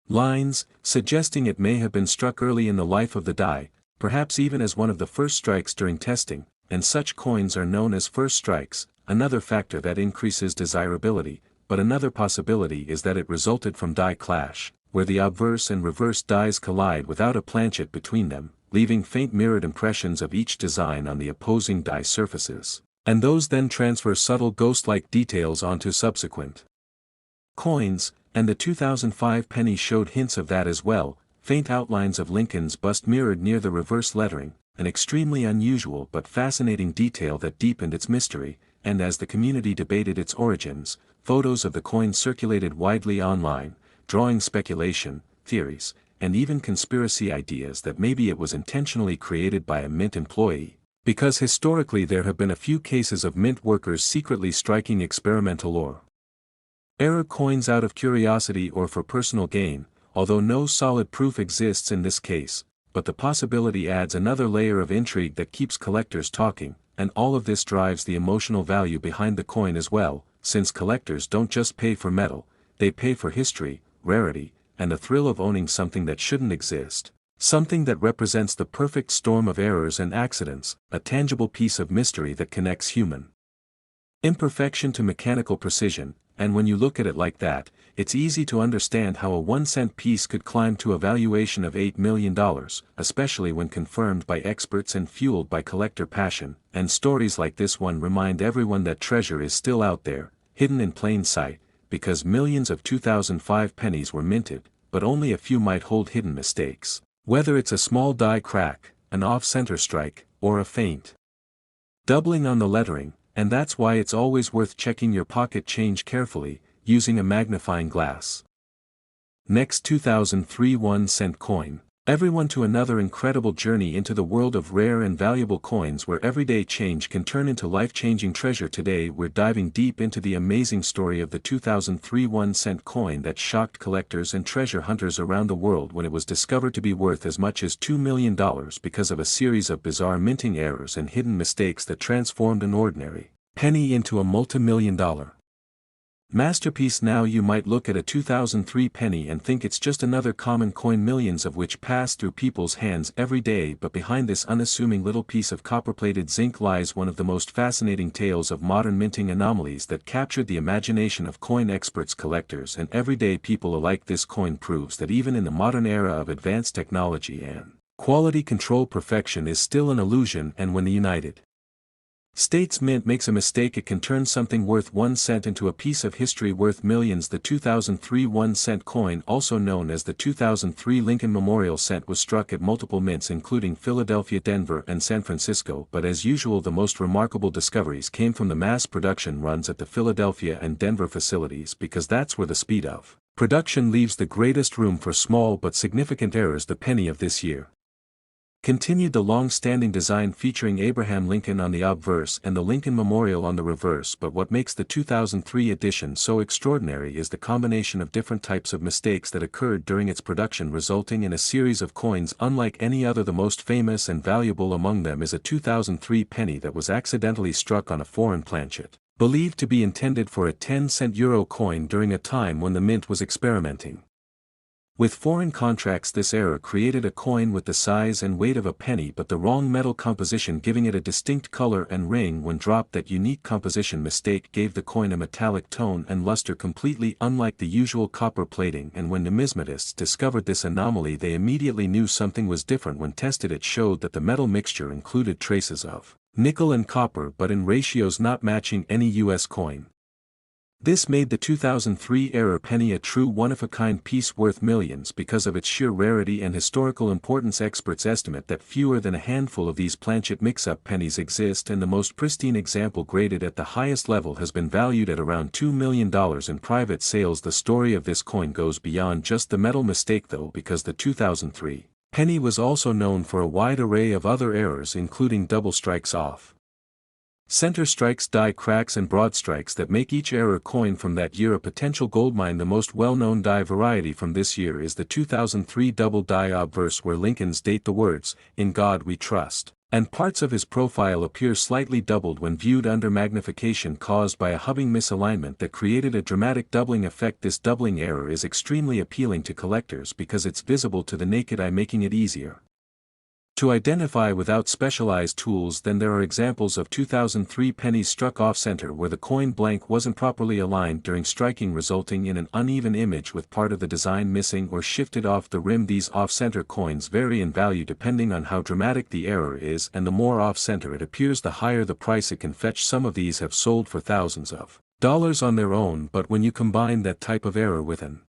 Speaker 1: lines, suggesting it may have been struck early in the life of the die, perhaps even as one of the first strikes during testing, and such coins are known as first strikes, another factor that increases desirability, but another possibility is that it resulted from die clash, where the obverse and reverse dies collide without a planchet between them, leaving faint mirrored impressions of each design on the opposing die surfaces, and those then transfer subtle ghost-like details onto subsequent coins, and the 2005 penny showed hints of that as well, faint outlines of Lincoln's bust mirrored near the reverse lettering, an extremely unusual but fascinating detail that deepened its mystery, and as the community debated its origins, photos of the coin circulated widely online, drawing speculation, theories, and even conspiracy ideas that maybe it was intentionally created by a mint employee, because historically there have been a few cases of mint workers secretly striking experimental or error coins out of curiosity or for personal gain, although no solid proof exists in this case, but the possibility adds another layer of intrigue that keeps collectors talking, and all of this drives the emotional value behind the coin as well, since collectors don't just pay for metal, they pay for history, rarity, and the thrill of owning something that shouldn't exist, something that represents the perfect storm of errors and accidents, a tangible piece of mystery that connects human imperfection to mechanical precision. And when you look at it like that, it's easy to understand how a 1-cent piece could climb to a valuation of $8 million, especially when confirmed by experts and fueled by collector passion, and stories like this one remind everyone that treasure is still out there, hidden in plain sight, because millions of 2005 pennies were minted, but only a few might hold hidden mistakes. Whether it's a small die crack, an off-center strike, or a faint doubling on the lettering, and that's why it's always worth checking your pocket change carefully, using a magnifying glass. Next, 2003 1-cent coin. Everyone to another incredible journey into the world of rare and valuable coins where everyday change can turn into life-changing treasure. Today we're diving deep into the amazing story of the 2003 1-cent coin that shocked collectors and treasure hunters around the world when it was discovered to be worth as much as $2 million because of a series of bizarre minting errors and hidden mistakes that transformed an ordinary penny into a multi-million-dollar masterpiece. Now you might look at a 2003 penny and think it's just another common coin, millions of which pass through people's hands every day, but behind this unassuming little piece of copper-plated zinc lies one of the most fascinating tales of modern minting anomalies that captured the imagination of coin experts, collectors, and everyday people alike. This coin proves that even in the modern era of advanced technology and quality control, perfection is still an illusion, and when the United States Mint makes a mistake, it can turn something worth 1 cent into a piece of history worth millions. The 2003 1-cent coin, also known as the 2003 Lincoln Memorial Cent, was struck at multiple mints including Philadelphia, Denver, and San Francisco, but as usual the most remarkable discoveries came from the mass production runs at the Philadelphia and Denver facilities, because that's where the speed of production leaves the greatest room for small but significant errors. The penny of this year continued the long-standing design featuring Abraham Lincoln on the obverse and the Lincoln Memorial on the reverse, but what makes the 2003 edition so extraordinary is the combination of different types of mistakes that occurred during its production, resulting in a series of coins unlike any other. The most famous and valuable among them is a 2003 penny that was accidentally struck on a foreign planchet, believed to be intended for a 10-cent euro coin during a time when the mint was experimenting with foreign contracts. This error created a coin with the size and weight of a penny but the wrong metal composition, giving it a distinct color and ring when dropped. That unique composition mistake gave the coin a metallic tone and luster completely unlike the usual copper plating, and when numismatists discovered this anomaly they immediately knew something was different. When tested, it showed that the metal mixture included traces of nickel and copper, but in ratios not matching any US coin. This made the 2003 error penny a true one-of-a-kind piece worth millions because of its sheer rarity and historical importance. Experts estimate that fewer than a handful of these planchet mix-up pennies exist, and the most pristine example, graded at the highest level, has been valued at around $2 million in private sales. The story of this coin goes beyond just the metal mistake though, because the 2003 penny was also known for a wide array of other errors including double strikes, off center strikes, die cracks, and broad strikes that make each error coin from that year a potential goldmine. The most well-known die variety from this year is the 2003 double die obverse, where Lincoln's date the words, "In God We Trust," and parts of his profile appear slightly doubled when viewed under magnification, caused by a hubbing misalignment that created a dramatic doubling effect. This doubling error is extremely appealing to collectors because it's visible to the naked eye, making it easier to identify without specialized tools. Then there are examples of 2003 pennies struck off-center where the coin blank wasn't properly aligned during striking, resulting in an uneven image with part of the design missing or shifted off the rim. These off-center coins vary in value depending on how dramatic the error is, and the more off-center it appears the higher the price it can fetch. Some of these have sold for thousands of dollars on their own, but when you combine that type of error with an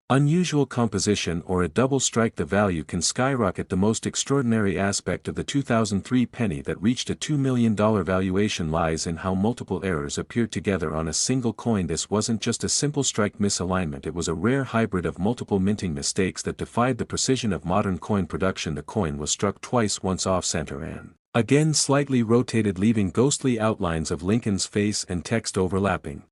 Speaker 1: unusual composition or a double strike, the value can skyrocket. The most extraordinary aspect of the 2003 penny that reached a $2 million valuation lies in how multiple errors appeared together on a single coin. This wasn't just a simple strike misalignment, it was a rare hybrid of multiple minting mistakes that defied the precision of modern coin production. The coin was struck twice, once off-center and again slightly rotated, leaving ghostly outlines of Lincoln's face and text overlapping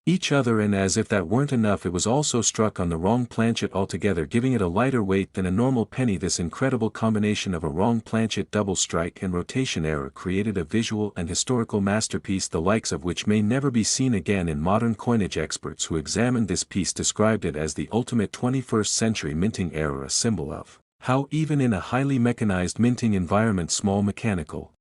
Speaker 1: each other, and as if that weren't enough, it was also struck on the wrong planchet altogether, giving it a lighter weight than a normal penny. This incredible combination of a wrong planchet, double strike, and rotation error created a visual and historical masterpiece, the likes of which may never be seen again in modern coinage. Experts who examined this piece described it as the ultimate 21st century minting error, a symbol of how even in a highly mechanized minting environment small mechanical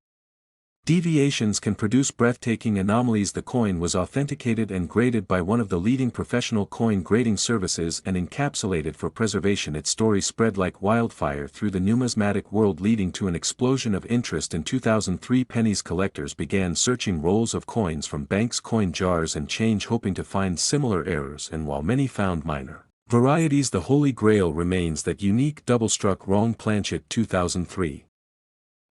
Speaker 1: Deviations can produce breathtaking anomalies. The coin was authenticated and graded by one of the leading professional coin grading services and encapsulated for preservation. Its story spread like wildfire through the numismatic world, leading to an explosion of interest. In 2003, Pennies collectors began searching rolls of coins from banks' coin jars and change, hoping to find similar errors, and while many found minor varieties, the holy grail remains that unique double-struck wrong planchet. 2003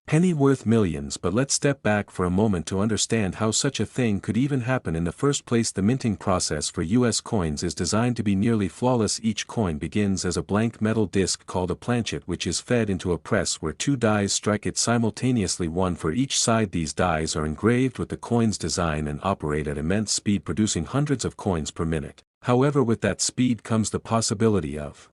Speaker 1: penny worth millions. But let's step back for a moment to understand how such a thing could even happen in the first place. The minting process for US coins is designed to be nearly flawless. Each coin begins as a blank metal disc called a planchet, which is fed into a press where two dies strike it simultaneously, one for each side. These dies are engraved with the coin's design and operate at immense speed, producing hundreds of coins per minute. However, with that speed comes the possibility of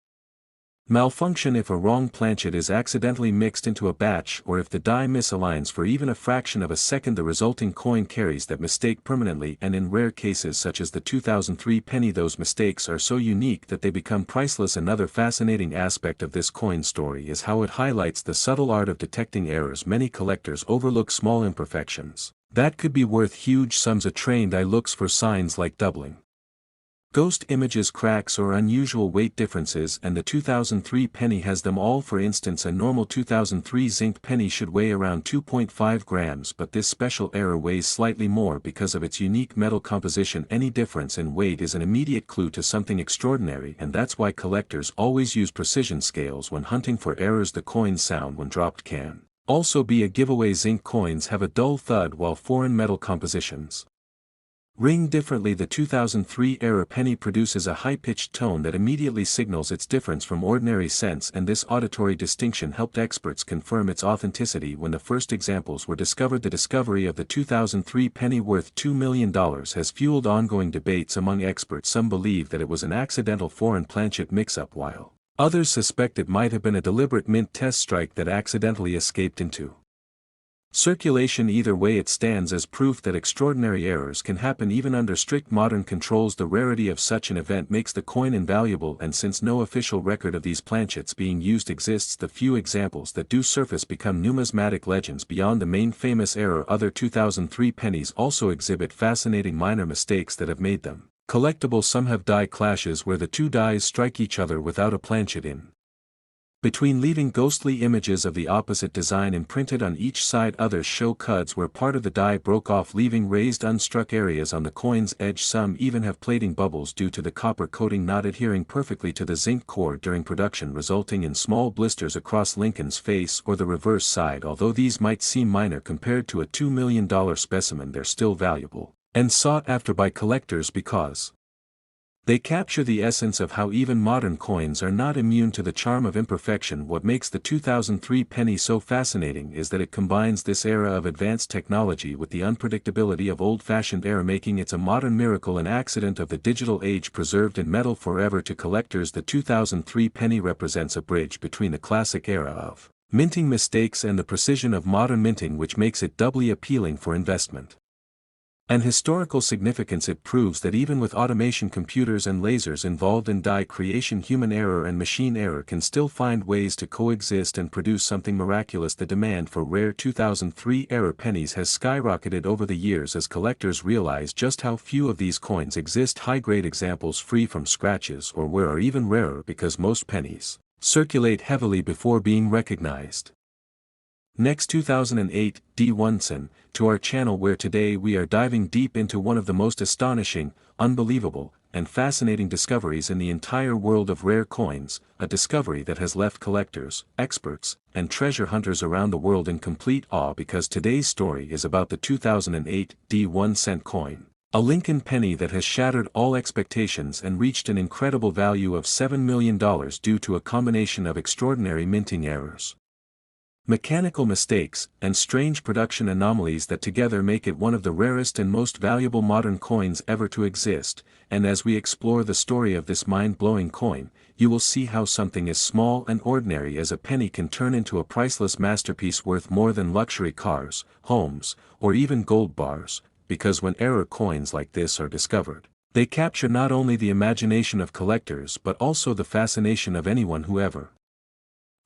Speaker 1: malfunction if a wrong planchet is accidentally mixed into a batch, or if the die misaligns for even a fraction of a second. The resulting coin carries that mistake permanently, and in rare cases such as the 2003 penny, those mistakes are so unique that they become priceless. Another fascinating aspect of this coin story is how it highlights the subtle art of detecting errors. Many collectors overlook small imperfections that could be worth huge sums. A trained eye looks for signs like doubling, ghost images, cracks, or unusual weight differences, and the 2003 penny has them all. For instance, a normal 2003 zinc penny should weigh around 2.5 grams, but this special error weighs slightly more because of its unique metal composition. Any difference in weight is an immediate clue to something extraordinary, and that's why collectors always use precision scales when hunting for errors. The coin's sound when dropped can also be a giveaway. Zinc coins have a dull thud, while foreign metal compositions ring differently. The 2003 era penny produces a high-pitched tone that immediately signals its difference from ordinary cents, and this auditory distinction helped experts confirm its authenticity when the first examples were discovered. The discovery of the 2003 penny worth $2 million has fueled ongoing debates among experts. Some believe that it was an accidental foreign planchet mix-up, while others suspect it might have been a deliberate mint test strike that accidentally escaped into circulation. Either way, it stands as proof that extraordinary errors can happen even under strict modern controls. The rarity of such an event makes the coin invaluable, and since no official record of these planchets being used exists, the few examples that do surface become numismatic legends. Beyond the main famous error, other 2003 pennies also exhibit fascinating minor mistakes that have made them collectible. Some have die clashes where the two dies strike each other without a planchet in between, leaving ghostly images of the opposite design imprinted on each side. Others show cuts where part of the die broke off, leaving raised unstruck areas on the coin's edge. Some even have plating bubbles due to the copper coating not adhering perfectly to the zinc core during production, resulting in small blisters across Lincoln's face or the reverse side. Although these might seem minor compared to a $2 million specimen, they're still valuable and sought after by collectors because they capture the essence of how even modern coins are not immune to the charm of imperfection. What makes the 2003 penny so fascinating is that it combines this era of advanced technology with the unpredictability of old-fashioned error, making it a modern miracle, an accident of the digital age preserved in metal forever. To collectors, the 2003 penny represents a bridge between the classic era of minting mistakes and the precision of modern minting, which makes it doubly appealing for investment and historical significance. It proves that even with automation, computers and lasers involved in die creation, human error and machine error can still find ways to coexist and produce something miraculous. The demand for rare 2003 era pennies has skyrocketed over the years as collectors realize just how few of these coins exist. High-grade examples free from scratches or wear are even rarer because most pennies circulate heavily before being recognized. Next, 2008 D. Wunson, to our channel, where today we are diving deep into one of the most astonishing, unbelievable, and fascinating discoveries in the entire world of rare coins, a discovery that has left collectors, experts, and treasure hunters around the world in complete awe, because today's story is about the 2008 D. 1-cent coin, a Lincoln penny that has shattered all expectations and reached an incredible value of $7 million due to a combination of extraordinary minting errors, mechanical mistakes, and strange production anomalies that together make it one of the rarest and most valuable modern coins ever to exist. And as we explore the story of this mind-blowing coin, you will see how something as small and ordinary as a penny can turn into a priceless masterpiece worth more than luxury cars, homes, or even gold bars, because when rare coins like this are discovered, they capture not only the imagination of collectors but also the fascination of anyone who ever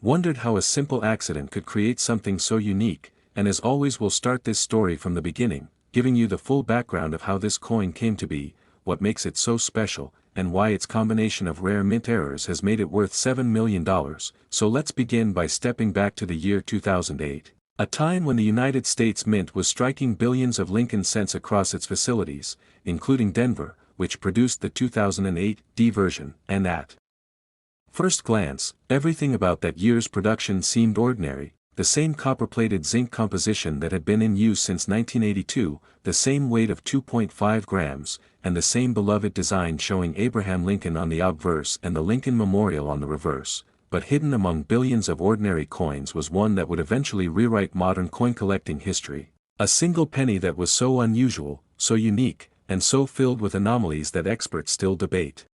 Speaker 1: wondered how a simple accident could create something so unique. and as always we'll start this story from the beginning, giving you the full background of how this coin came to be, what makes it so special, and why its combination of rare mint errors has made it worth $7 million. So let's begin by stepping back to the year 2008. A time when the United States Mint was striking billions of Lincoln cents across its facilities, including Denver, which produced the 2008 D version, and at first glance, everything about that year's production seemed ordinary: the same copper-plated zinc composition that had been in use since 1982, the same weight of 2.5 grams, and the same beloved design showing Abraham Lincoln on the obverse and the Lincoln Memorial on the reverse. But hidden among billions of ordinary coins was one that would eventually rewrite modern coin collecting history. A single penny that was so unusual, so unique, and so filled with anomalies that experts still debate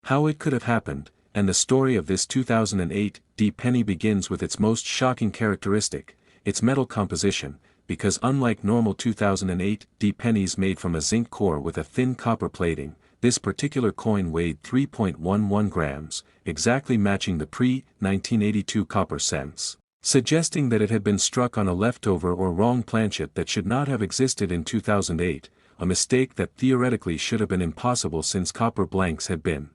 Speaker 1: how it could have happened. And the story of this 2008 D penny begins with its most shocking characteristic, its metal composition, because unlike normal 2008 D pennies made from a zinc core with a thin copper plating, this particular coin weighed 3.11 grams, exactly matching the pre-1982 copper cents, suggesting that it had been struck on a leftover or wrong planchet that should not have existed in 2008, a mistake that theoretically should have been impossible since copper blanks had been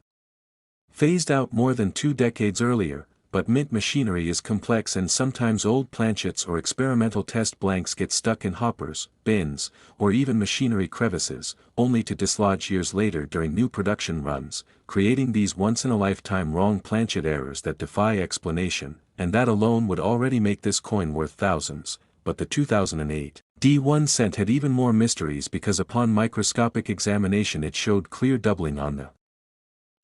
Speaker 1: phased out more than 2 decades earlier. But mint machinery is complex, and sometimes old planchets or experimental test blanks get stuck in hoppers, bins, or even machinery crevices, only to dislodge years later during new production runs, creating these once-in-a-lifetime wrong planchet errors that defy explanation, and that alone would already make this coin worth thousands. But the 2008 D1 cent had even more mysteries, because upon microscopic examination it showed clear doubling on the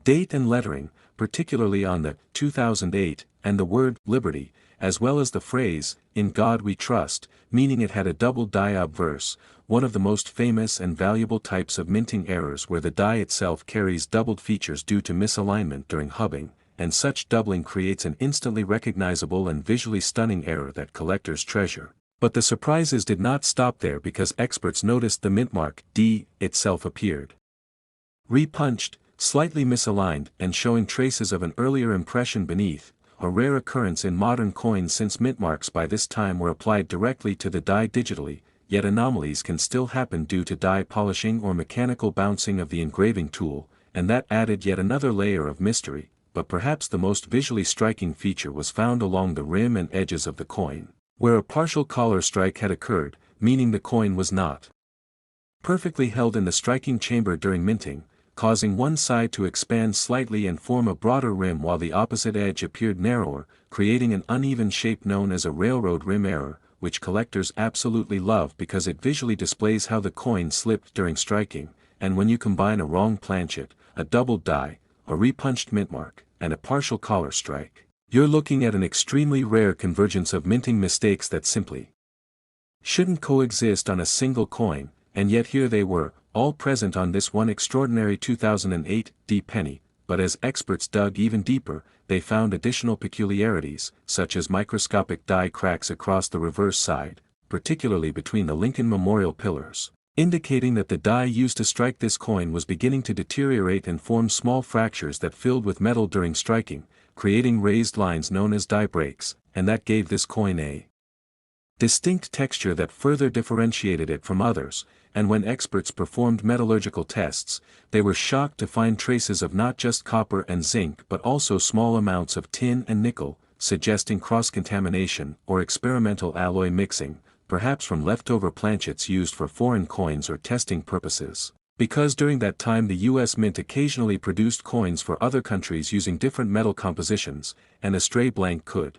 Speaker 1: date and lettering, particularly on the 2008, and the word liberty, as well as the phrase, "In God We Trust," meaning it had a double die obverse, one of the most famous and valuable types of minting errors where the die itself carries doubled features due to misalignment during hubbing, and such doubling creates an instantly recognizable and visually stunning error that collectors treasure. But the surprises did not stop there, because experts noticed the mint mark D itself appeared repunched, slightly misaligned, and showing traces of an earlier impression beneath, a rare occurrence in modern coins since mint marks by this time were applied directly to the die digitally. Yet anomalies can still happen due to die polishing or mechanical bouncing of the engraving tool, and that added yet another layer of mystery. But perhaps the most visually striking feature was found along the rim and edges of the coin, where a partial collar strike had occurred, meaning the coin was not perfectly held in the striking chamber during minting, causing one side to expand slightly and form a broader rim while the opposite edge appeared narrower, creating an uneven shape known as a railroad rim error, which collectors absolutely love because it visually displays how the coin slipped during striking. And when you combine a wrong planchet, a doubled die, a repunched mint mark, and a partial collar strike, you're looking at an extremely rare convergence of minting mistakes that simply shouldn't coexist on a single coin, and yet here they were, all present on this one extraordinary 2008 D penny. But as experts dug even deeper, they found additional peculiarities, such as microscopic die cracks across the reverse side, particularly between the Lincoln Memorial pillars, indicating that the die used to strike this coin was beginning to deteriorate and form small fractures that filled with metal during striking, creating raised lines known as die breaks, and that gave this coin a distinct texture that further differentiated it from others. And when experts performed metallurgical tests, they were shocked to find traces of not just copper and zinc but also small amounts of tin and nickel, suggesting cross-contamination or experimental alloy mixing, perhaps from leftover planchets used for foreign coins or testing purposes. Because during that time the US Mint occasionally produced coins for other countries using different metal compositions, and a stray blank could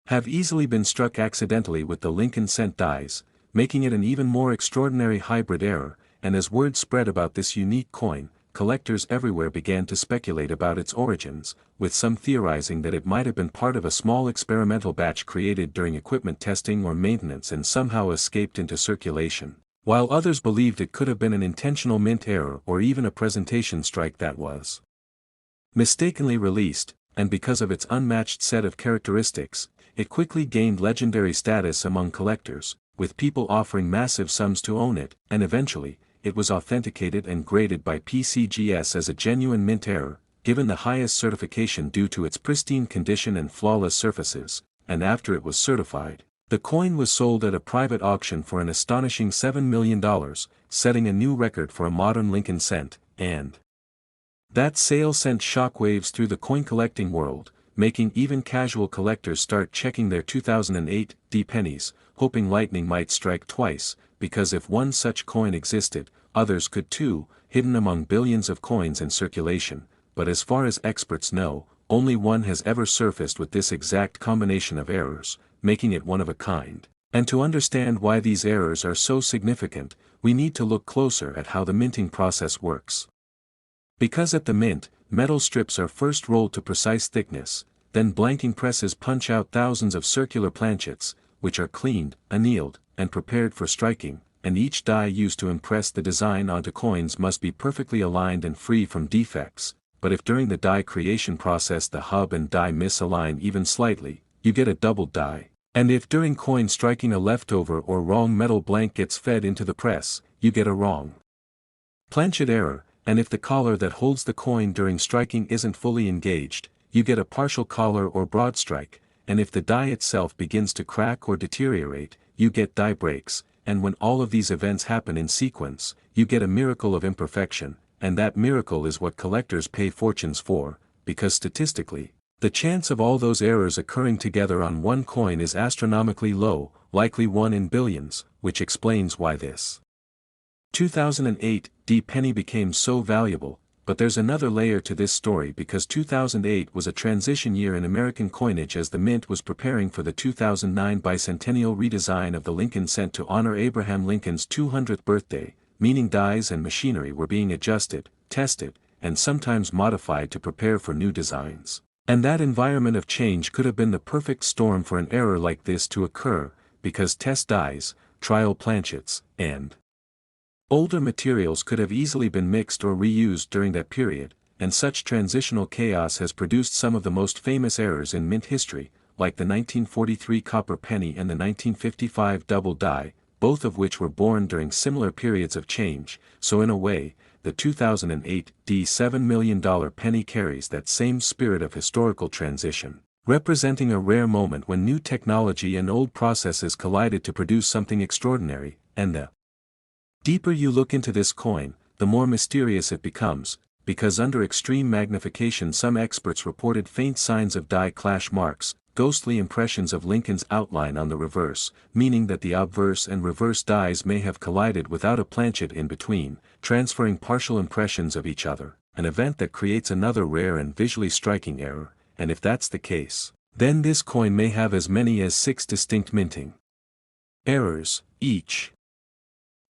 Speaker 1: have easily been struck accidentally with the Lincoln cent dies, making it an even more extraordinary hybrid error. And as word spread about this unique coin, collectors everywhere began to speculate about its origins, with some theorizing that it might have been part of a small experimental batch created during equipment testing or maintenance and somehow escaped into circulation, while others believed it could have been an intentional mint error or even a presentation strike that was mistakenly released. And because of its unmatched set of characteristics, it quickly gained legendary status among collectors, with people offering massive sums to own it, and eventually, it was authenticated and graded by PCGS as a genuine mint error, given the highest certification due to its pristine condition and flawless surfaces. And after it was certified, The coin was sold at a private auction for an astonishing $7 million, setting a new record for a modern Lincoln cent, and that sale sent shockwaves through the coin collecting world, making even casual collectors start checking their 2008 pennies, hoping lightning might strike twice, because if one such coin existed, others could too, hidden among billions of coins in circulation, but as far as experts know, only one has ever surfaced with this exact combination of errors, making it one of a kind. And to understand why these errors are so significant, we need to look closer at how the minting process works. Because at the mint, metal strips are first rolled to precise thickness, then blanking presses punch out thousands of circular planchets, which are cleaned, annealed, and prepared for striking, and each die used to impress the design onto coins must be perfectly aligned and free from defects, but if during the die creation process the hub and die misalign even slightly, you get a doubled die, and if during coin striking a leftover or wrong metal blank gets fed into the press, you get a wrong planchet error, and if the collar that holds the coin during striking isn't fully engaged, you get a partial collar or broad strike, and if the die itself begins to crack or deteriorate, you get die breaks, and when all of these events happen in sequence, you get a miracle of imperfection, and that miracle is what collectors pay fortunes for, because statistically, the chance of all those errors occurring together on one coin is astronomically low, likely 1 in billions, which explains why this 2008 penny became so valuable. But there's another layer to this story because 2008 was a transition year in American coinage as the mint was preparing for the 2009 bicentennial redesign of the Lincoln cent to honor Abraham Lincoln's 200th birthday, meaning dies and machinery were being adjusted, tested, and sometimes modified to prepare for new designs. And that environment of change could have been the perfect storm for an error like this to occur, because test dies, trial planchets, and older materials could have easily been mixed or reused during that period, and such transitional chaos has produced some of the most famous errors in mint history, like the 1943 copper penny and the 1955 double die, both of which were born during similar periods of change. So in a way, the 2008 $7 million penny carries that same spirit of historical transition, representing a rare moment when new technology and old processes collided to produce something extraordinary, and the deeper you look into this coin, the more mysterious it becomes, because under extreme magnification some experts reported faint signs of die clash marks, ghostly impressions of Lincoln's outline on the reverse, meaning that the obverse and reverse dies may have collided without a planchet in between, transferring partial impressions of each other, an event that creates another rare and visually striking error, and if that's the case, then this coin may have as many as 6 distinct minting errors, each.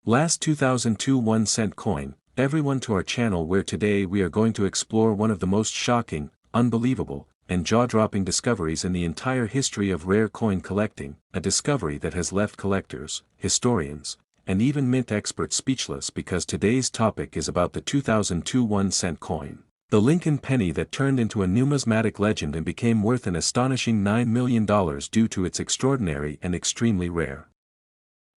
Speaker 1: Last 2002 1 cent coin, everyone to our channel where today we are going to explore one of the most shocking, unbelievable, and jaw-dropping discoveries in the entire history of rare coin collecting, a discovery that has left collectors, historians, and even mint experts speechless because today's topic is about the 2002 1 cent coin, the Lincoln penny that turned into a numismatic legend and became worth an astonishing $9 million due to its extraordinary and extremely rare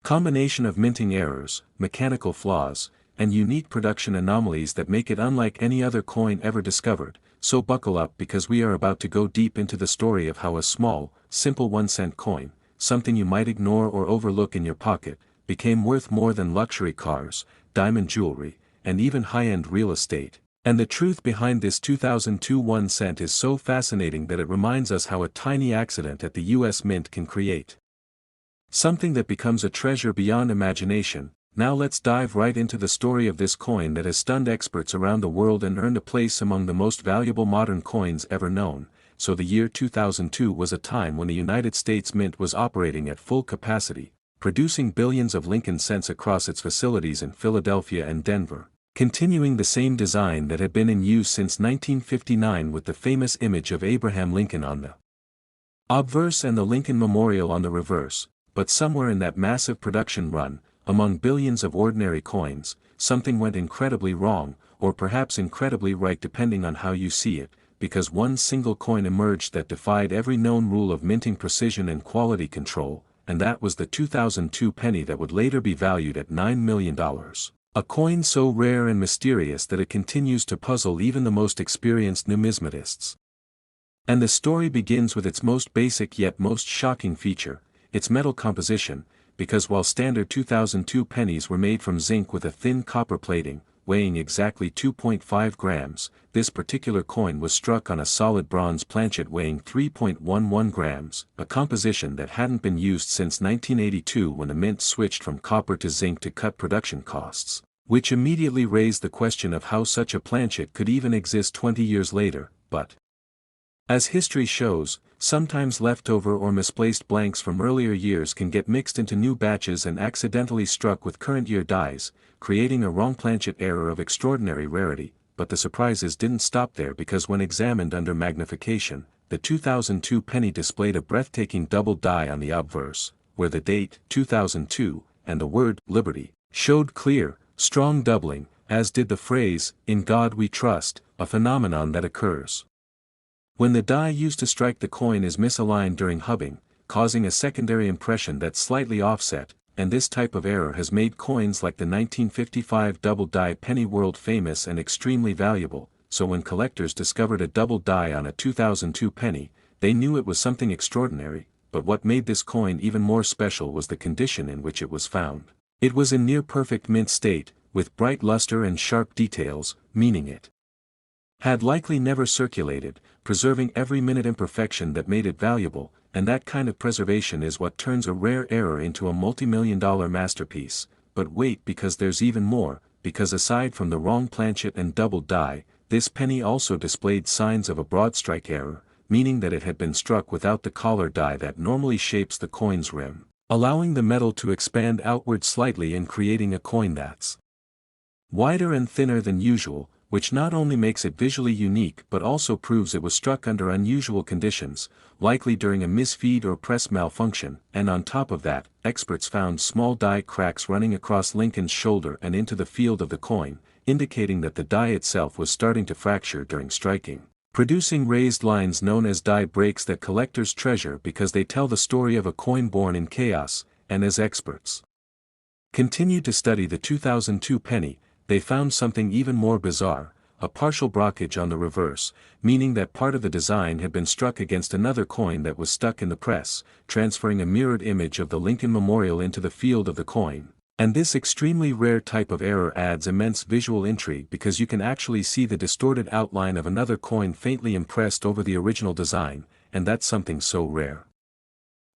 Speaker 1: combination of minting errors, mechanical flaws, and unique production anomalies that make it unlike any other coin ever discovered. So buckle up because we are about to go deep into the story of how a small, simple 1 cent coin, something you might ignore or overlook in your pocket, became worth more than luxury cars, diamond jewelry, and even high-end real estate. And the truth behind this 2002 1 cent is so fascinating that it reminds us how a tiny accident at the US Mint can create something that becomes a treasure beyond imagination. Now let's dive right into the story of this coin that has stunned experts around the world and earned a place among the most valuable modern coins ever known. So the year 2002 was a time when the United States Mint was operating at full capacity, producing billions of Lincoln cents across its facilities in Philadelphia and Denver, continuing the same design that had been in use since 1959 with the famous image of Abraham Lincoln on the obverse and the Lincoln Memorial on the reverse. But somewhere in that massive production run, among billions of ordinary coins, something went incredibly wrong, or perhaps incredibly right depending on how you see it, because one single coin emerged that defied every known rule of minting precision and quality control, and that was the 2002 penny that would later be valued at $9 million. A coin so rare and mysterious that it continues to puzzle even the most experienced numismatists. And the story begins with its most basic yet most shocking feature. its metal composition, because while standard 2002 pennies were made from zinc with a thin copper plating, weighing exactly 2.5 grams, this particular coin was struck on a solid bronze planchet weighing 3.11 grams, a composition that hadn't been used since 1982 when the mint switched from copper to zinc to cut production costs, which immediately raised the question of how such a planchet could even exist 20 years later, but as history shows, sometimes leftover or misplaced blanks from earlier years can get mixed into new batches and accidentally struck with current year dies, creating a wrong planchet error of extraordinary rarity. But the surprises didn't stop there, because when examined under magnification, the 2002 penny displayed a breathtaking double die on the obverse, where the date 2002 and the word liberty showed clear, strong doubling, as did the phrase, "In God We Trust," a phenomenon that occurs when the die used to strike the coin is misaligned during hubbing, causing a secondary impression that's slightly offset, and this type of error has made coins like the 1955 double die penny world famous and extremely valuable. So when collectors discovered a double die on a 2002 penny, they knew it was something extraordinary, but what made this coin even more special was the condition in which it was found. It was in near-perfect mint state, with bright luster and sharp details, meaning it had likely never circulated, preserving every minute imperfection that made it valuable, and that kind of preservation is what turns a rare error into a multi-million-dollar masterpiece. But wait, because there's even more, because aside from the wrong planchet and double die, this penny also displayed signs of a broad strike error, meaning that it had been struck without the collar die that normally shapes the coin's rim, allowing the metal to expand outward slightly and creating a coin that's wider and thinner than usual, which not only makes it visually unique but also proves it was struck under unusual conditions, likely during a misfeed or press malfunction. And on top of that, experts found small die cracks running across Lincoln's shoulder and into the field of the coin, indicating that the die itself was starting to fracture during striking, producing raised lines known as die breaks that collectors treasure because they tell the story of a coin born in chaos. And as experts continued to study the 2002 penny, they found something even more bizarre, a partial brockage on the reverse, meaning that part of the design had been struck against another coin that was stuck in the press, transferring a mirrored image of the Lincoln Memorial into the field of the coin. And this extremely rare type of error adds immense visual intrigue because you can actually see the distorted outline of another coin faintly impressed over the original design, and that's something so rare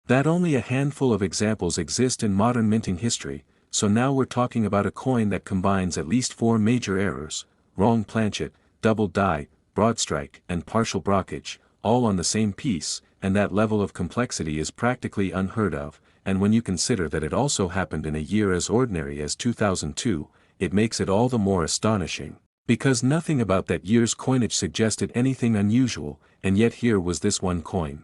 Speaker 1: that only a handful of examples exist in modern minting history. So now we're talking about a coin that combines at least 4 major errors: wrong planchet, double die, broad strike, and partial brockage, all on the same piece, and that level of complexity is practically unheard of. And when you consider that it also happened in a year as ordinary as 2002, it makes it all the more astonishing, because nothing about that year's coinage suggested anything unusual, and yet here was this one coin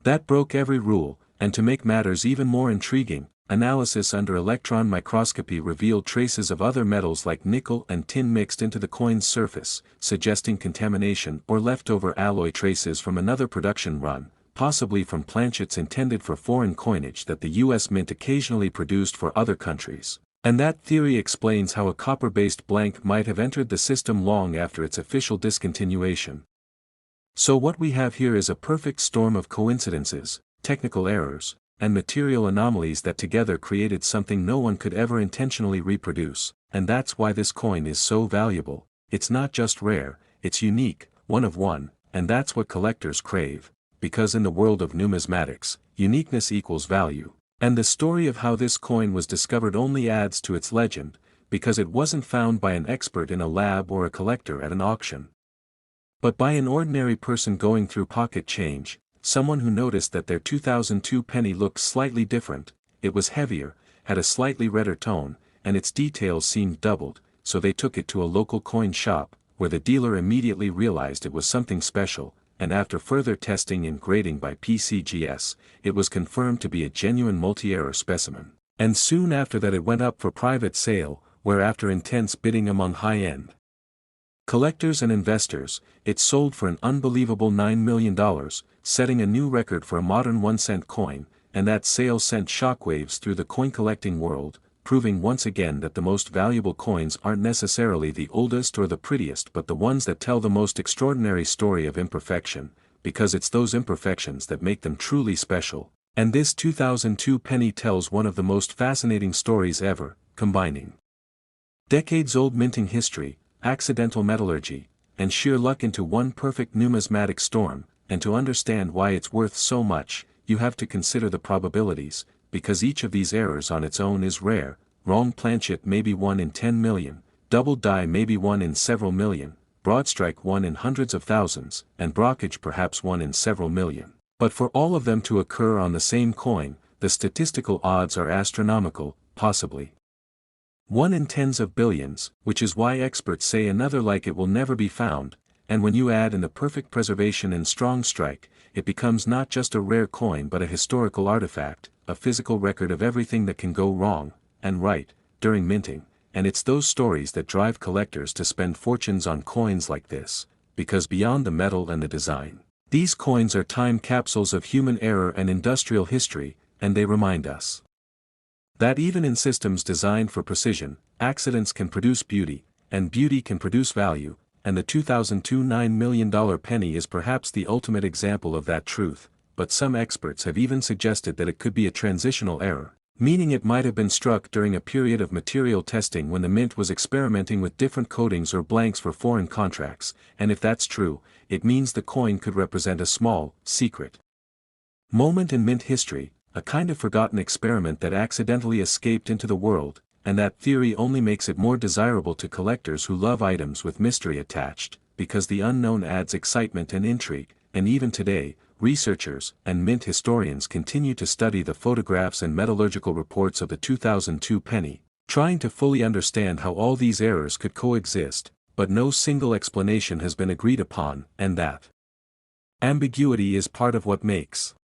Speaker 1: that broke every rule. And to make matters even more intriguing, analysis under electron microscopy revealed traces of other metals like nickel and tin mixed into the coin's surface, suggesting contamination or leftover alloy traces from another production run, possibly from planchets intended for foreign coinage that the US Mint occasionally produced for other countries. And that theory explains how a copper-based blank might have entered the system long after its official discontinuation. So what we have here is a perfect storm of coincidences, technical errors, and material anomalies that together created something no one could ever intentionally reproduce. And that's why this coin is so valuable. It's not just rare, it's unique, one of one, and that's what collectors crave, because in the world of numismatics, uniqueness equals value. And the story of how this coin was discovered only adds to its legend, because it wasn't found by an expert in a lab or a collector at an auction, but by an ordinary person going through pocket change, someone who noticed that their 2002 penny looked slightly different. It was heavier, had a slightly redder tone, and its details seemed doubled, so they took it to a local coin shop, where the dealer immediately realized it was something special, and after further testing and grading by PCGS, it was confirmed to be a genuine multi-error specimen. And soon after that it went up for private sale, where after intense bidding among high-end collectors and investors, it sold for an unbelievable $9 million, setting a new record for a modern 1-cent coin. And that sale sent shockwaves through the coin-collecting world, proving once again that the most valuable coins aren't necessarily the oldest or the prettiest but the ones that tell the most extraordinary story of imperfection, because it's those imperfections that make them truly special. And this 2002 penny tells one of the most fascinating stories ever, combining decades-old minting history, accidental metallurgy, and sheer luck into one perfect numismatic storm. And to understand why it's worth so much, you have to consider the probabilities, because each of these errors on its own is rare. Wrong planchet maybe 1 in 10 million, double die maybe 1 in several million, broadstrike 1 in hundreds of thousands, and brockage perhaps 1 in several million. But for all of them to occur on the same coin, the statistical odds are astronomical, possibly 1 in tens of billions, which is why experts say another like it will never be found. And when you add in the perfect preservation and strong strike, it becomes not just a rare coin but a historical artifact, a physical record of everything that can go wrong, and right, during minting. And it's those stories that drive collectors to spend fortunes on coins like this, because beyond the metal and the design, these coins are time capsules of human error and industrial history, and they remind us that even in systems designed for precision, accidents can produce beauty, and beauty can produce value. And the 2002 $9 million penny is perhaps the ultimate example of that truth, but some experts have even suggested that it could be a transitional error, meaning it might have been struck during a period of material testing when the mint was experimenting with different coatings or blanks for foreign contracts. And if that's true, it means the coin could represent a small, secret moment in mint history, a kind of forgotten experiment that accidentally escaped into the world. And that theory only makes it more desirable to collectors who love items with mystery attached, because the unknown adds excitement and intrigue. And even today, researchers and mint historians continue to study the photographs and metallurgical reports of the 2002 penny, trying to fully understand how all these errors could coexist, but no single explanation has been agreed upon, and that ambiguity is part of what makes